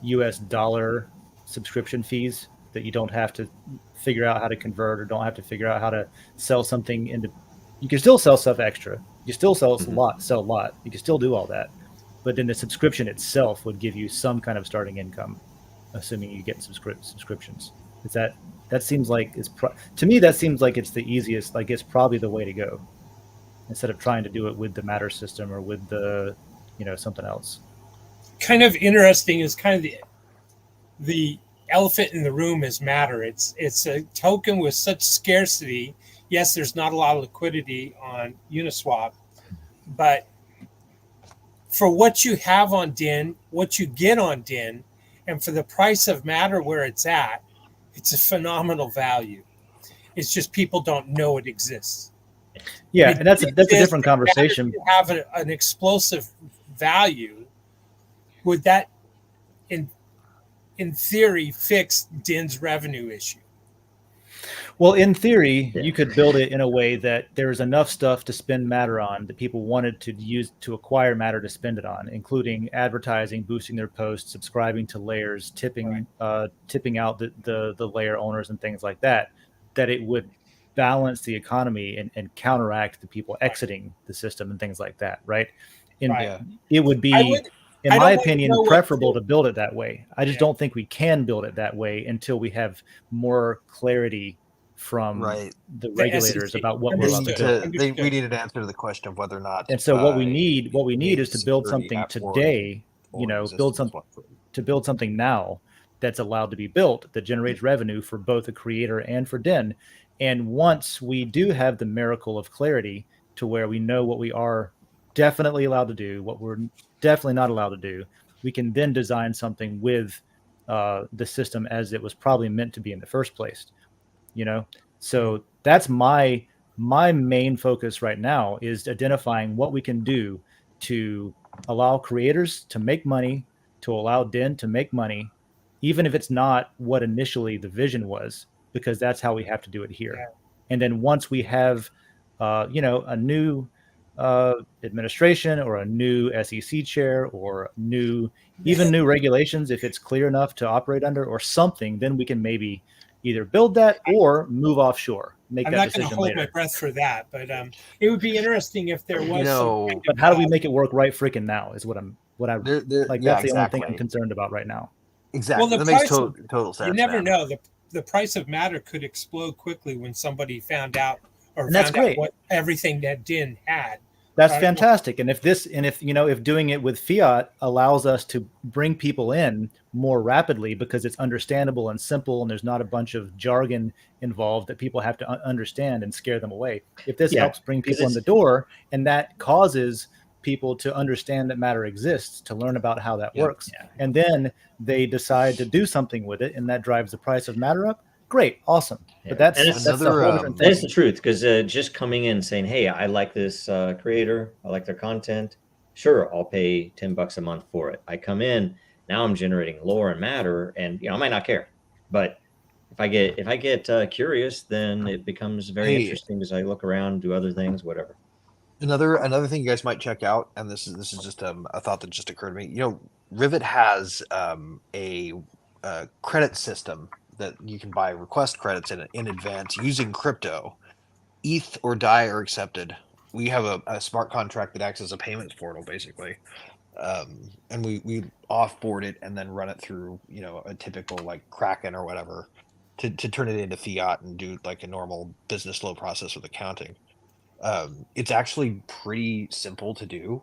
US dollar subscription fees that you don't have to figure out how to convert, or don't have to figure out how to sell something into? You can still sell stuff extra. You still sell a lot. You can still do all that, but then the subscription itself would give you some kind of starting income, assuming you get subscriptions. Is that seems like to me that seems like it's the easiest. Like it's probably the way to go, instead of trying to do it with the Matter system or with the something else. Kind of interesting is kind of the elephant in the room is Matter. It's a token with such scarcity. Yes, there's not a lot of liquidity on Uniswap, but for what you have on Den, what you get on Den, and for the price of Matter where it's at, it's a phenomenal value. It's just people don't know it exists. Yeah, and that's a different conversation. You have an explosive value. Would that, in theory, fix Den's revenue issue? Well, in theory, you could build it in a way that there's enough stuff to spend Matter on that people wanted to use to acquire Matter to spend it on, including advertising, boosting their posts, subscribing to layers, tipping out the layer owners and things like that, that it would balance the economy and counteract the people exiting the system and things like that, right? It would be in I my don't wanna opinion, know what preferable tool- to build it that way. I just Yeah. don't think we can build it that way until we have more clarity from Right. the The regulators SEC. about what we're They allowed to need Understood. build. to. We Understood. need an answer to the question of whether or not. And so what we need need is to build security something at Florida today, or build existence to build something now that's allowed to be built that generates revenue for both the creator and for Den. And once we do have the miracle of clarity to where we know what we are definitely allowed to do, what we're definitely not allowed to do, we can then design something with the system as it was probably meant to be in the first place. So that's my main focus right now, is identifying what we can do to allow creators to make money, to allow Den to make money, even if it's not what initially the vision was, because that's how we have to do it here. Yeah. And then once we have a new administration or a new SEC chair or even new regulations, if it's clear enough to operate under or something, then we can maybe either build that or move offshore, make I'm that not going to decision hold later. my breath for that, but it would be interesting if there was some kind But of, how do we make it work right freaking now is what I like. Yeah, That's the only thing I'm exactly. concerned about right now. Exactly. Well, the That makes price of- total sense. you never man. know. The price of matter could explode quickly when somebody found out And that's out great. what everything that DIN had. That's I don't know. fantastic. And if doing it with fiat allows us to bring people in more rapidly because it's understandable and simple and there's not a bunch of jargon involved that people have to understand and scare them away. If this Yeah, helps bring 'cause people in the door and that causes people to understand that matter exists, to learn about how that works, and then they decide to do something with it and that drives the price of matter up, great, awesome. Yeah. But that's And it's a whole different thing. That's the truth, because just coming in and saying, "Hey, I like this creator, I like their content. Sure, I'll pay $10 a month for it." I come in now, I'm generating lore and matter, and I might not care, but if I get curious, then it becomes very interesting as I look around, do other things, whatever. Another thing you guys might check out, and this is just a thought that just occurred to me. Rivet has a credit system that you can buy request credits in advance using crypto. ETH or DAI are accepted. We have a smart contract that acts as a payments portal, basically, and we offboard it and then run it through a typical like Kraken or whatever to turn it into fiat and do like a normal business flow process with accounting. It's actually pretty simple to do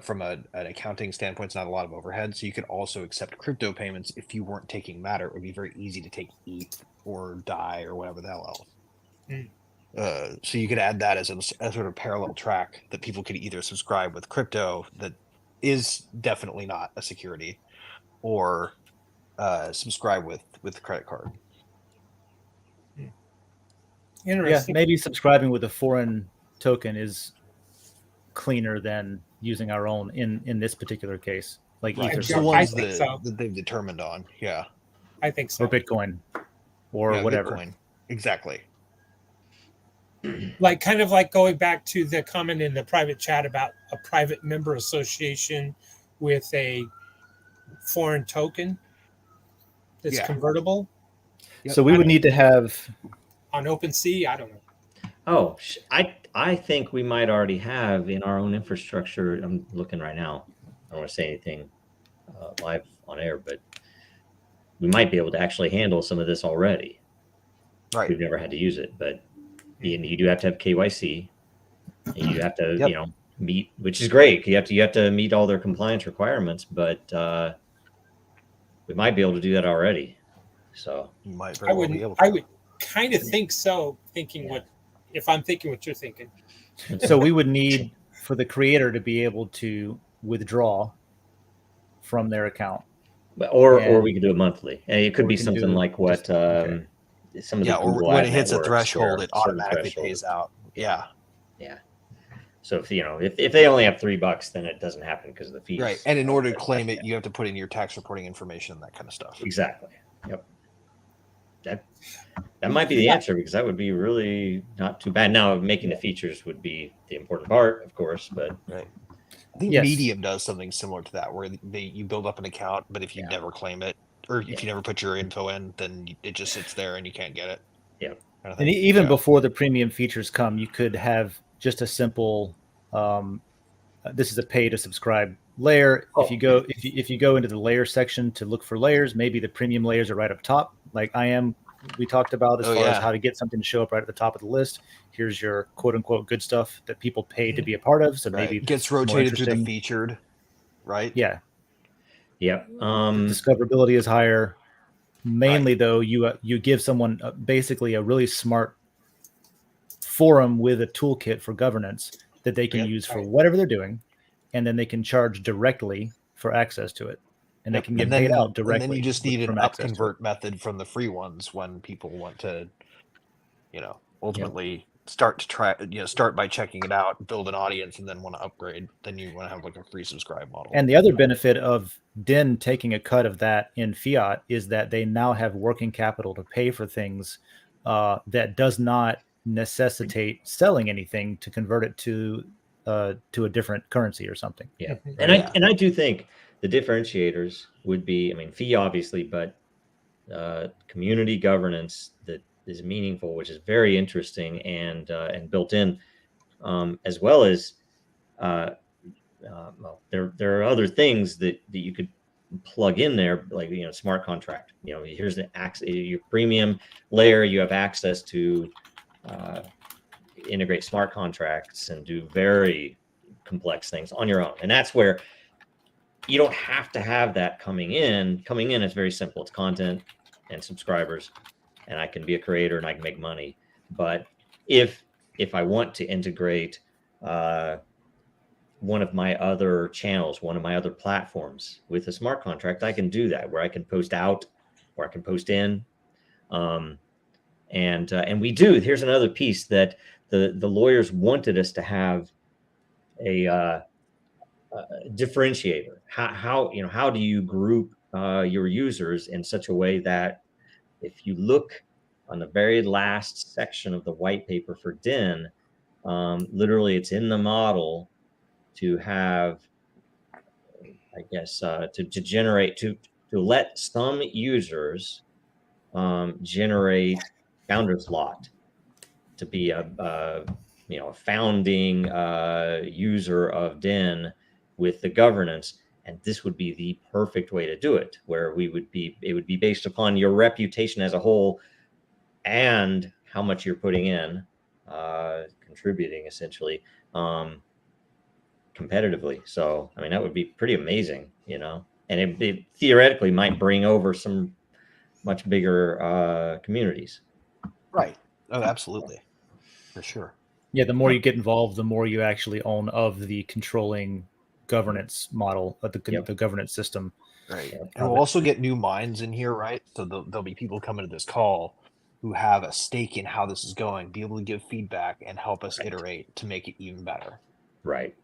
from an accounting standpoint. It's not a lot of overhead, so you could also accept crypto payments if you weren't taking matter. It would be very easy to take ETH or DAI or whatever the hell else. So you could add that as a sort of parallel track that people could either subscribe with crypto that is definitely not a security, or subscribe with the credit card. Interesting. Maybe subscribing with a foreign token is cleaner than using our own in this particular case, like Right. ETH or It's the something. ones think so. that they've determined on. Yeah. I think so. Or Bitcoin or Yeah, whatever. Bitcoin. Exactly. Like kind of like going back to the comment in the private chat about a private member association with a foreign token that's convertible So we would need to have on OpenSea. I don't know. Oh, I think we might already have in our own infrastructure. I'm looking right now. I don't want to say anything live on air, but we might be able to actually handle some of this already. Right. We've never had to use it, but you do have to have KYC, and you have to meet, which is great. You have to meet all their compliance requirements, but we might be able to do that already. So You might I very well would be able to. I would kind of think so. Thinking if I'm thinking what you're thinking. So we would need for the creator to be able to withdraw from their account. Or we could do it monthly, and it could be can something do like what some of the or Google when ad it hits a networks threshold, where it certain automatically threshold- pays out. Yeah. So if they only have $3, then it doesn't happen because of the fees. Right. And in order to claim it, you have to put in your tax reporting information and that kind of stuff. Exactly. Yep. That might be the answer, because that would be really not too bad. Now, making the features would be the important part, of course, but Right. I think Yes. Medium does something similar to that, where you build up an account, but if you never claim it, or if you never put your info in, then it just sits there and you can't get it. Yeah. Kind of And thing. even before the premium features come, you could have just a simple this is a pay to subscribe layer. Oh. If you go into the layer section to look for layers, maybe the premium layers are right up top, like we talked about as Oh, far as yeah. how to get something to show up right at the top of the list. Here's your quote unquote good stuff that people pay to be a part of. So Right. maybe Gets more rotated through the interesting. featured, right? Yeah, Yep. the discoverability is higher. Mainly, Right. though, you give someone basically a really smart forum with a toolkit for governance that they can Yep. use for Right. whatever they're doing, and then they can charge directly for access to it, and they Yep. can get And paid then out directly. and then you just need an from up access to it. convert method from the free ones when people want to, ultimately start by checking it out, build an audience, and then want to upgrade. Then you want to have like a free subscribe model. And the other benefit of Den taking a cut of that in fiat is that they now have working capital to pay for things that does not necessitate selling anything to convert it to a different currency or something. Yeah. Mhm. And Right. I do think the differentiators would be, I mean, fee obviously, but community governance that is meaningful, which is very interesting and built in, as well as well, there are other things that you could plug in there, like smart contract. Here's the your premium layer. You have access to integrate smart contracts and do very complex things on your own, and that's where you don't have to have that coming in. Coming in, it's very simple. It's content and subscribers, and I can be a creator and I can make money. But if I want to integrate one of my other channels, one of my other platforms with a smart contract, I can do that, where I can post out or I can post in. And we do. Here's another piece that the lawyers wanted us to have a differentiator. How do you group your users in such a way that if you look on the very last section of the white paper for Den, literally it's in the model to have, I guess, to generate to let some users generate founder's lot to be a founding user of Den with the governance. And this would be the perfect way to do it, where it would be based upon your reputation as a whole and how much you're putting in, contributing essentially, competitively. So, I mean, that would be pretty amazing, and it theoretically might bring over some much bigger communities. Right. Oh, absolutely. For sure. Yeah, the more you get involved, the more you actually own of the controlling governance model of the governance system. Right. And we'll also get new minds in here, right? So there'll be people coming to this call who have a stake in how this is going, be able to give feedback and help us iterate to make it even better. Right.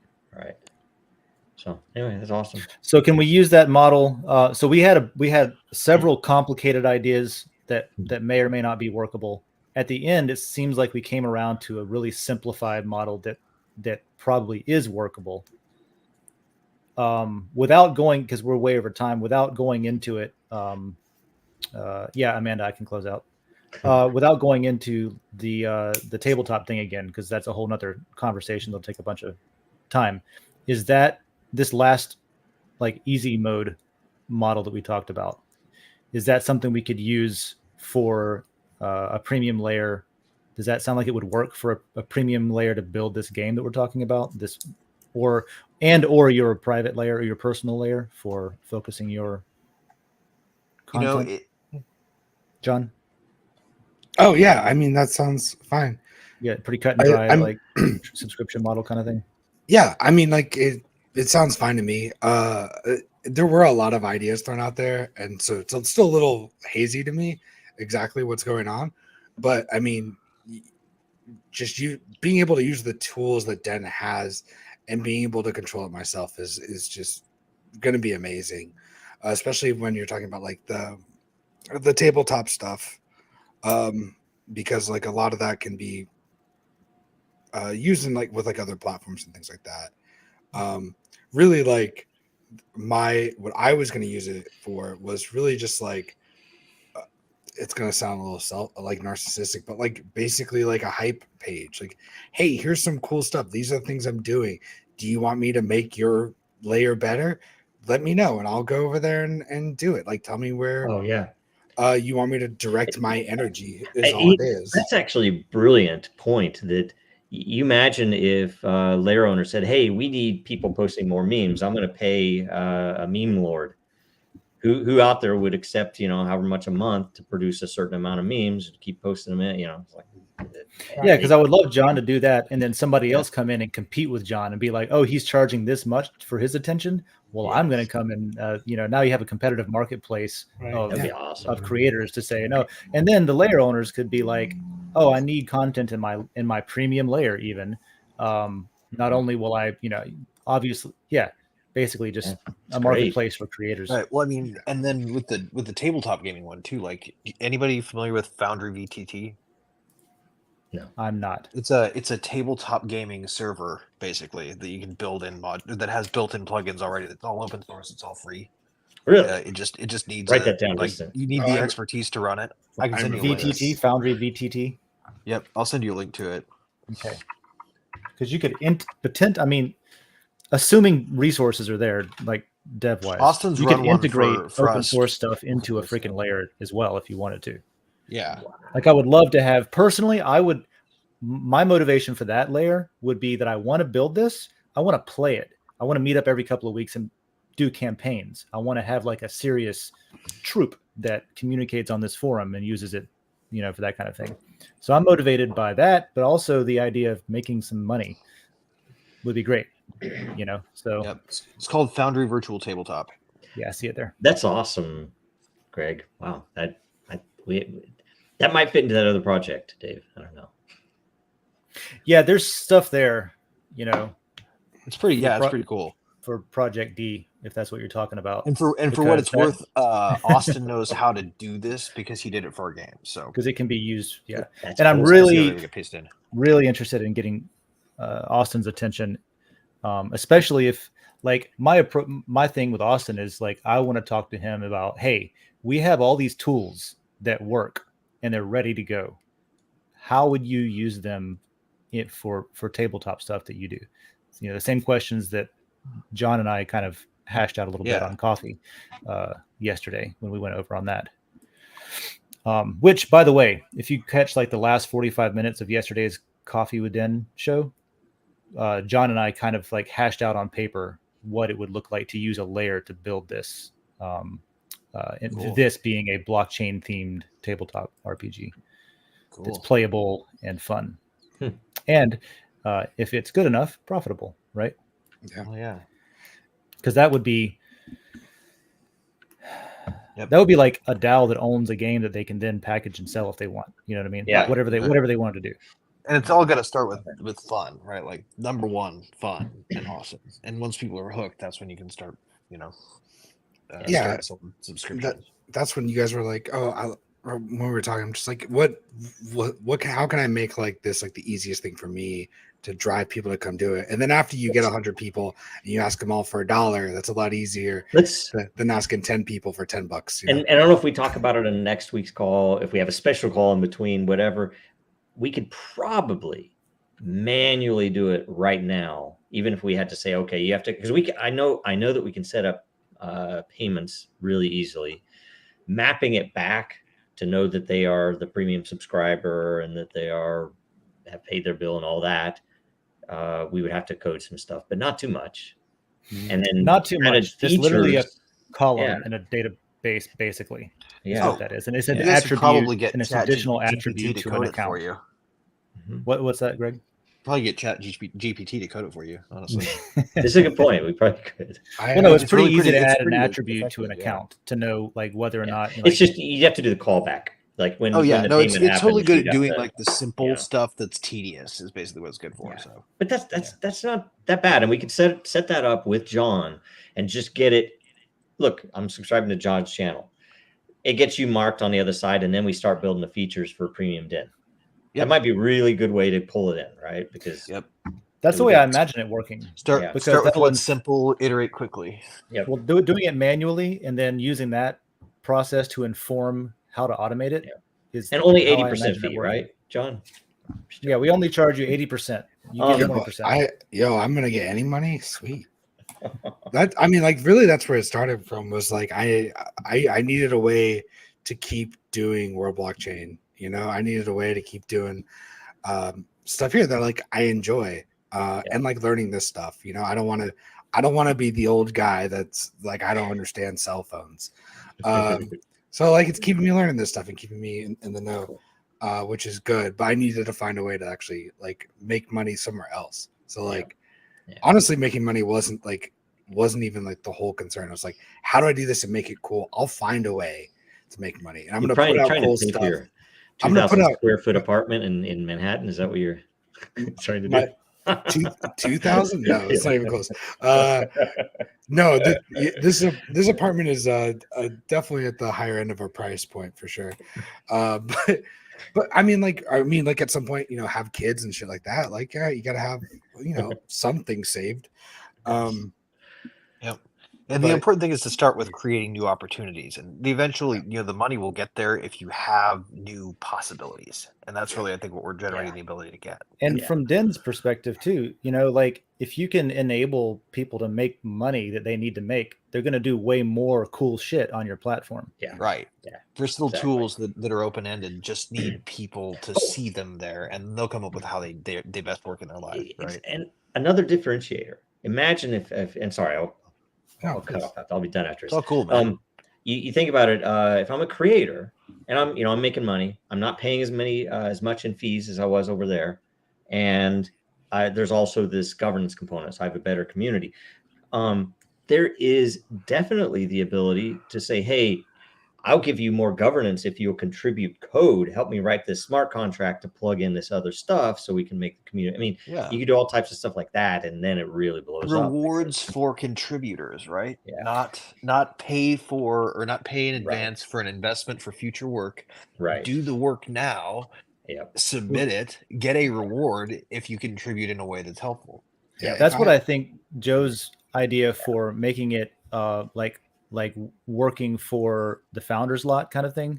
So anyway, that's awesome. So can we use that model? So we had several complicated ideas that may or may not be workable. At the end, it seems like we came around to a really simplified model that probably is workable. Without going, because we're way over time, without going into it. Yeah, Amanda, I can close out. Without going into the tabletop thing again, because that's a whole nother conversation. That'll take a bunch of time. Is that this last like easy mode model that we talked about? Is that something we could use for a premium layer? Does that sound like it would work for a premium layer to build this game that we're talking about? Or your private layer or your personal layer for focusing your content? John? Oh yeah, I mean that sounds fine. Yeah, pretty cut and dry, like subscription model kind of thing. Yeah, I mean, like it sounds fine to me. There were a lot of ideas thrown out there, and so it's still a little hazy to me exactly what's going on. But I mean, just you being able to use the tools that Den has and being able to control it myself is just going to be amazing, especially when you're talking about like the tabletop stuff, because like a lot of that can be used in like with like other platforms and things like that. Really, like what I was going to use it for was really just like it's going to sound a little like narcissistic, but like basically like a hype page. Like, hey, here's some cool stuff. These are the things I'm doing. Do you want me to make your layer better, let me know and I'll go over there and do it. Like, tell me where Oh yeah. you want me to direct my energy is all it is. That's actually a brilliant point. That you imagine if layer owner said, "Hey, we need people posting more memes. I'm going to pay a meme lord who out there would accept, however much a month to produce a certain amount of memes and keep posting them in." It's like, Yeah, because I would love John to do that, and then somebody Yeah. else come in and compete with John and be like, "Oh, he's charging this much for his attention. Well, I'm going to come and now you have a competitive marketplace Right. of that'd be awesome. of creators to say no, and then the layer owners could be like, "Oh, I need content in my premium layer even. Not only will I, obviously, basically just Yeah, a marketplace for creators." Right. Well, I mean, and then with the tabletop gaming one too, like anybody familiar with Foundry VTT? I'm not. It's a tabletop gaming server basically that you can build in that has built-in plugins already. It's all open source. It's all free. Really? It just needs Write that down, like Justin. you need the expertise to run it. I can send you a link. VTT, Foundry VTT. Yep, I'll send you a link to it. Okay. Because you could I mean, assuming resources are there, like dev-wise, Austin's you run could one integrate for open us. source stuff into a freaking layer as well if you wanted to. Yeah. Like I would love to have personally, my motivation for that layer would be that I want to build this. I want to play it. I want to meet up every couple of weeks and do campaigns. I want to have like a serious troop that communicates on this forum and uses it, for that kind of thing. So I'm motivated by that, but also the idea of making some money would be great, so Yep. It's called Foundry Virtual Tabletop. yeah, I see it there. That's awesome, Greg. Wow, that might fit into that other project, Dave. I don't know. Yeah, there's stuff there, It's pretty it's pretty cool. For Project D, if that's what you're talking about. And for what it's worth, Austin knows how to do this because he did it for a game. So because it can be used, yeah. That's And I'm cool. really interested in getting Austin's attention, especially if like my thing with Austin is like I want to talk to him about, hey, we have all these tools that work and they're ready to go. How would you use them for tabletop stuff that you do? The same questions that John and I kind of hashed out a little bit on coffee yesterday when we went over on that. Which, by the way, if you catch like the last 45 minutes of yesterday's Coffee with Den show, John and I kind of like hashed out on paper what it would look like to use a layer to build this. Cool. This being a blockchain themed tabletop RPG. Cool. That's playable and fun. And if it's good enough, profitable, right? Yeah. Oh, yeah. Because that would be like a DAO that owns a game that they can then package and sell if they want. You know what I mean? Yeah. Whatever they wanted to do. And it's all got to start with fun, right? Like number one, fun and awesome. And once people are hooked, that's when you can start, start selling subscriptions. That's when you guys were like, when we were talking, I'm just like, how can I make like this like the easiest thing for me to drive people to come do it? And then after you get 100 people and you ask them all for $1, that's a lot easier than asking 10 people for $10. And I don't know if we talk about it in next week's call, if we have a special call in between, whatever, we could probably manually do it right now, even if we had to say, okay, you have to, because I know that we can set up payments really easily, mapping it back to know that they are the premium subscriber and that they have paid their bill and all that. We would have to code some stuff, but not too much. And then not too much. Just literally a column in a database, basically. Yeah, is what that is, and it's an attribute, probably get an additional attribute to an account. For you. What's that, Greg? Probably get Chat GPT to code it for you. Honestly, this is a good point. We probably could. It's pretty easy to add an attribute to an account to know like whether or not. It's just you have to do the callback. Like when it's totally good at doing like the simple stuff that's tedious is basically what it's good for. So, but that's not that bad, and we could set that up with John and just get it. Look, I'm subscribing to John's channel. It gets you marked on the other side, and then we start building the features for Premium Den. That might be a really good way to pull it in, right? Because that's the way I imagine it working. Start with what's simple, iterate quickly. Yeah. Well, doing it manually and then using that process to inform how to automate it is, and only 80% fee, right, John? Yeah, we only charge you 80%. You get 20%. I'm gonna get any money. Sweet. That I mean, like really, that's where it started from. Was like I needed a way to keep doing world blockchain. You know, I needed a way to keep doing stuff here that like I enjoy and like learning this stuff. You know, I don't want to be the old guy that's like I don't understand cell phones. So like it's keeping me learning this stuff and keeping me in the know, which is good. But I needed to find a way to actually like make money somewhere else. So like honestly, making money wasn't even like the whole concern. I was like, how do I do this and make it cool? I'll find a way to make money, and I'm going to put out cool stuff. I'm going to put out square foot apartment in Manhattan. Is that what you're trying to do? 2,000? No, it's not even close. No, this apartment is definitely at the higher end of our price point for sure. But I mean, like at some point, you know, have kids and shit like that. Like, yeah, you got to have, you know, something saved. Yep. And the important thing is to start with creating new opportunities, and eventually, you know, the money will get there if you have new possibilities, and that's really, I think, what we're generating the ability to get. And from Den's perspective too, you know, like if you can enable people to make money that they need to make, they're going to do way more cool shit on your platform. Yeah. Right. Yeah. Versatile tools that are open ended just need people to see them there, and they'll come up with how they best work in their life. Right. And another differentiator. Imagine if and sorry, I'll cut off. I'll be done after this. Oh, cool, man. You think about it. If I'm a creator and I'm making money, I'm not paying as much in fees as I was over there, and there's also this governance component. So I have a better community. There is definitely the ability to say, hey, I'll give you more governance if you'll contribute code. Help me write this smart contract to plug in this other stuff so we can make the community. I mean, you can do all types of stuff like that, and then it really blows up. Rewards for contributors, right? Yeah. Not pay for or not pay in advance for an investment for future work. Right. Do the work now. Submit it. Get a reward if you contribute in a way that's helpful. Yeah, that's what I think Joe's idea for making it like working for the founders lot kind of thing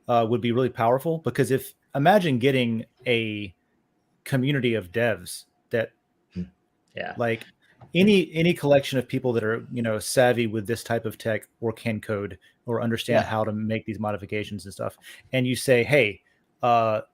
would be really powerful, because if imagine getting a community of devs that like any collection of people that are, you know, savvy with this type of tech or can code or understand how to make these modifications and stuff, and you say, hey,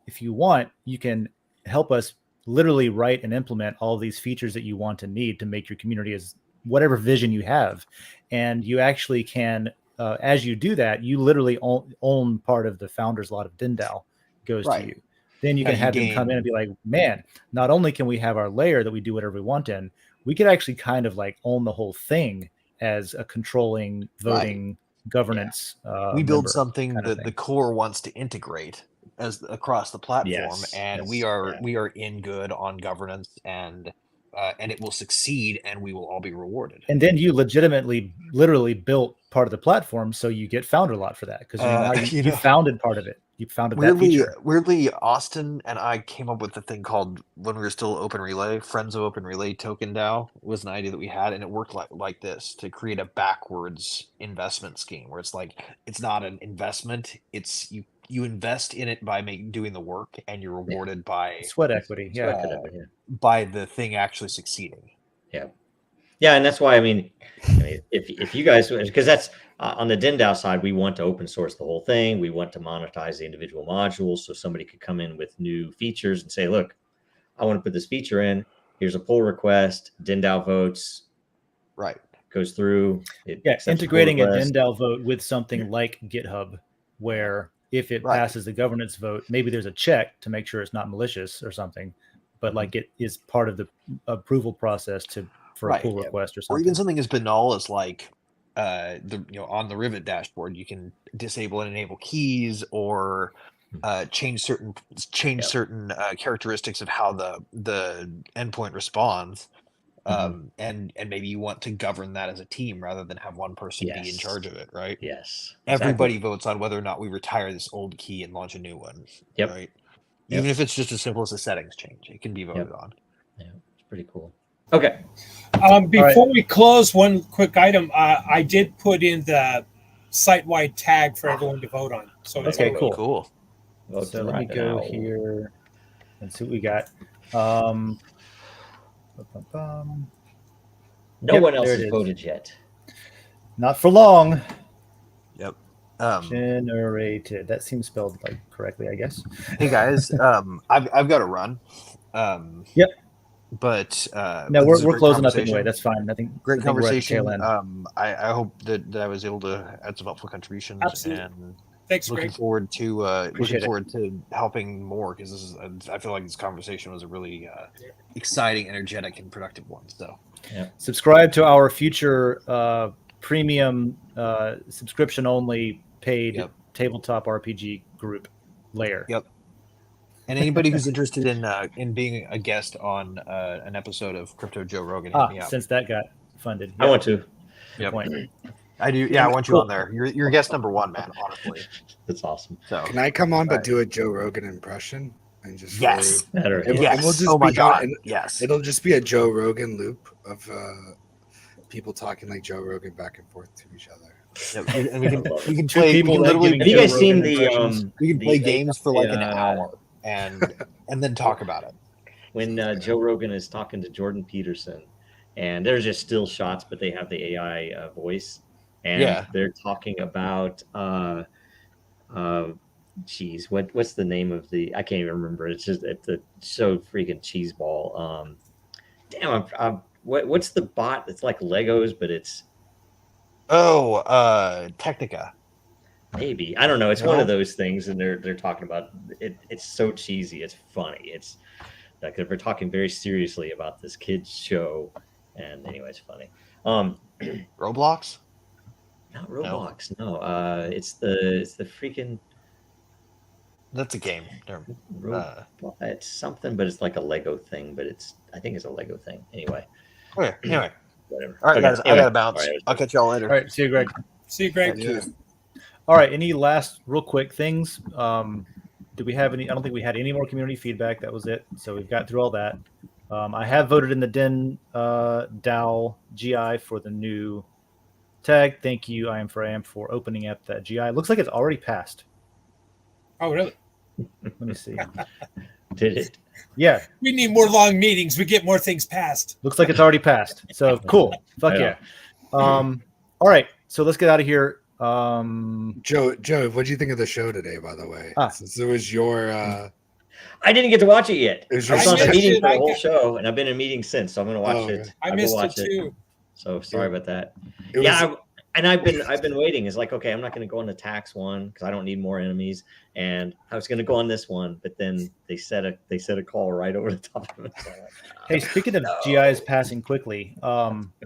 if you want, you can help us literally write and implement all these features that you want and need to make your community as whatever vision you have. And you actually can, as you do that, you literally own part of the founders lot of DENDAO goes to you. Then you can have them come in and be like, man, not only can we have our layer that we do whatever we want in, we could actually kind of like own the whole thing as a controlling voting governance. We build something that the core wants to integrate as across the platform, and we are in good on governance, and it will succeed, and we will all be rewarded. And then you literally built part of the platform, so you get founder lot for that, because you founded part of it. You founded that feature. Weirdly, Austin and I came up with a thing called, when we were still Open Relay, Friends of Open Relay Token DAO was an idea that we had, and it worked like this, to create a backwards investment scheme where it's like, it's not an investment, it's you invest in it by doing the work, and you're rewarded by sweat equity. By the thing actually succeeding. Yeah, and that's why I mean, if you guys, because that's on the DENDAO side, we want to open source the whole thing. We want to monetize the individual modules, so somebody could come in with new features and say, look, I want to put this feature in. Here's a pull request. DENDAO votes. Right. Goes through. Integrating a DENDAO vote with something like GitHub, where if it passes the governance vote, maybe there's a check to make sure it's not malicious or something, but like it is part of the approval process for a pull request or something. Or even something as banal as like on the Rivet dashboard, you can disable and enable keys, or change certain characteristics of how the endpoint responds. And maybe you want to govern that as a team rather than have one person be in charge of it, right? Yes. Everybody votes on whether or not we retire this old key and launch a new one. Right. Even if it's just as simple as a settings change, it can be voted on. Yeah, it's pretty cool. Okay. Before we close, one quick item. I did put in the site-wide tag for everyone to vote on. So cool. So let me go here and see what we got. No Yep, one else there it has is. voted yet. Not for long. Yep. Generated. That seems spelled like correctly, I guess. Hey guys, I've got to run. Yep. But No, but this is a we're great closing up conversation. anyway. That's fine. I think Great we're at the tail conversation. end. I hope that I was able to add some helpful contributions, Absolutely. and Thanks, looking Greg. forward to Appreciate it. helping more, because this is, I feel like this conversation was a really exciting, energetic, and productive one. So Subscribe to our future premium subscription only paid tabletop RPG group layer. Yep. And anybody who's interested in being a guest on an episode of Crypto Joe Rogan, hit me up. Since that got funded. I want to. Good point. I do. Yeah, I want you on there. You're guest number one, man. Honestly, That's awesome. so Can I come on but do a Joe Rogan impression and just yes, Better. And yes. we'll just oh my be god, and yes. it'll just be a Joe Rogan loop of people talking like Joe Rogan back and forth to each other. Yeah, and we can Two play. We people can like literally. giving Have you Joe guys seen Rogan the impressions. We can play the- games for like an uh, hour and then talk about it. when Joe Rogan is talking to Jordan Peterson, and there's just still shots, but they have the AI voice, and they're talking about geez, what's the name of the? I can't even remember. It's just it's so freaking cheese ball. Damn, what's the bot? It's like Legos, but it's Technica. maybe I don't know. It's one of those things, and they're talking about it. It's so cheesy. It's funny. It's like they're talking very seriously about this kids show, and anyway, it's funny. Roblox. Not Roblox. No. It's the freaking. That's a game. It's something, but it's like a Lego thing. But I think it's a Lego thing. Anyway. Okay. Anyway. Whatever. All right, guys. Anyway. I gotta bounce. All right, I'll catch y'all later. All right, see you, Greg. See you, Greg. Yeah. All right, any last real quick things? Do we have any? I don't think we had any more community feedback. That was it. So we've got through all that. I have voted in the DENDAO GI for the new tag. Thank you, I am for opening up that GI. Looks like it's already passed. Oh, really? Let me see. Did it? Yeah, We need more long meetings. We get more things passed. looks like it's already passed. So cool. Fuck Right yeah. All right, so let's get out of here. Joe, what do you think of the show today, by the way? Since it was your I didn't get to watch it yet. It was I was just- on a I meeting missed for the it. whole show, and I've been in meetings since, so I'm going to watch Oh, it. okay. I I'll missed go it watch too. So sorry about that. it was, Yeah, I've been waiting. It's like, okay, I'm not going to go on the tax one because I don't need more enemies, and I was going to go on this one, but then they set a call right over the top of it. So I'm like, Hey, speaking of GIs passing quickly,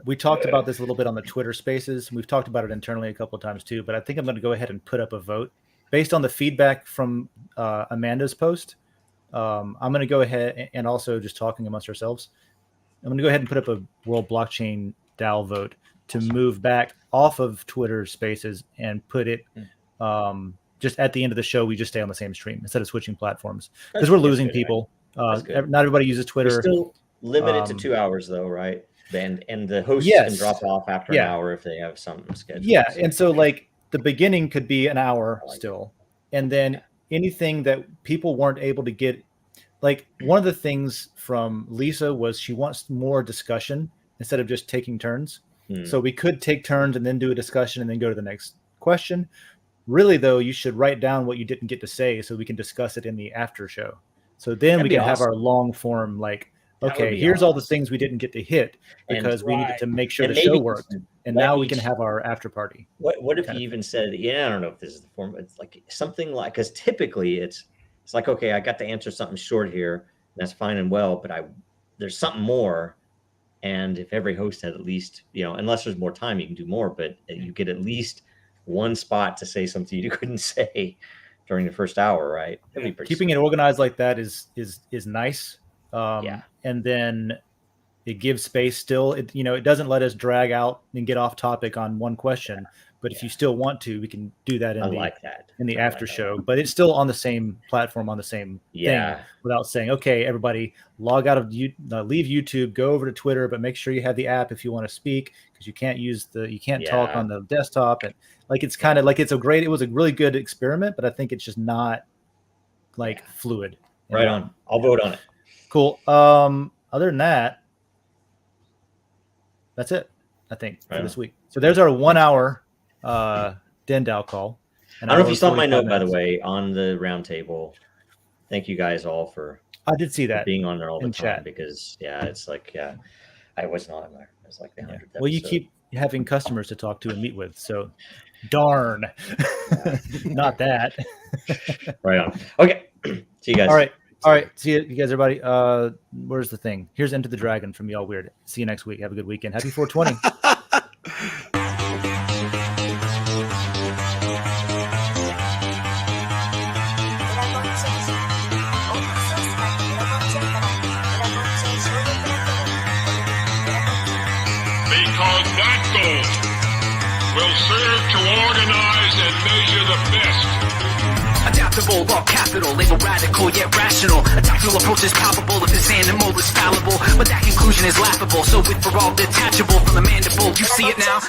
we talked about this a little bit on the Twitter Spaces. We've talked about it internally a couple of times too, but I think I'm going to go ahead and put up a vote based on the feedback from Amanda's post. I'm going to go ahead and also just talking amongst ourselves. I'm going to go ahead and put up a World Blockchain DAO vote to move back off of Twitter Spaces and put it just at the end of the show. We just stay on the same stream instead of switching platforms because we're losing good, people. That's good. Not everybody uses We're Twitter. still limited to 2 hours, though, right? And the hosts Yes. can drop off after an hour if they have something scheduled. Yeah, and so like the beginning could be an hour I like still, and then anything that people weren't able to get. Like one of the things from Lisa was she wants more discussion instead of just taking turns. So we could take turns and then do a discussion and then go to the next question. Really, though, you should write down what you didn't get to say so we can discuss it in the after show. So then That'd we be can have awesome. our long form, like, That would okay, be here's all the awesome. things we didn't get to hit And- because we needed to make sure And the show maybe worked. And let now we each- can have our after party. What if kind you of even said, yeah, I don't know if this is the form, but it's like something like, because typically it's like, okay, I got to answer something short here, and that's fine and well, but there's something more. And if every host had at least, unless there's more time, you can do more, but you get at least one spot to say something you couldn't say during the first hour, right? That'd be pretty Keeping it organized like that is nice. Yeah. And then it gives space still. It doesn't let us drag out and get off topic on one question. But if you still want to, we can do that I like that. in the I like after that. show. But it's still on the same platform, on the same Yeah. thing, without saying, okay, everybody log out of leave YouTube, go over to Twitter, but make sure you have the app if you want to speak, because you can't talk Yeah. on the desktop. And like it's kind of like it was a really good experiment, but I think it's just not like fluid. Right on. I'll vote on it. Cool. Other than that, that's it, I think, for Right. this week. So there's our 1 hour DENDAO call. I don't know if you saw my 45 note, by the minutes. way, on the roundtable. Thank you guys all for I did see that. being on there all the in time chat. because it's like I was not on there. It was like the 100th Well, you episode. keep having customers to talk to and meet with, so darn, not that. Right on. Okay, see you guys. All right. See you guys, everybody. Where's the thing? Here's Enter the Dragon from Y'all Weird. See you next week. Have a good weekend. Happy 420. Because that goal will serve to organize and measure the best. Adaptable, all capital, label radical yet rational. A tactical approach is palpable if this animal is fallible, but that conclusion is laughable. So with for all detachable from the mandible, you see it now.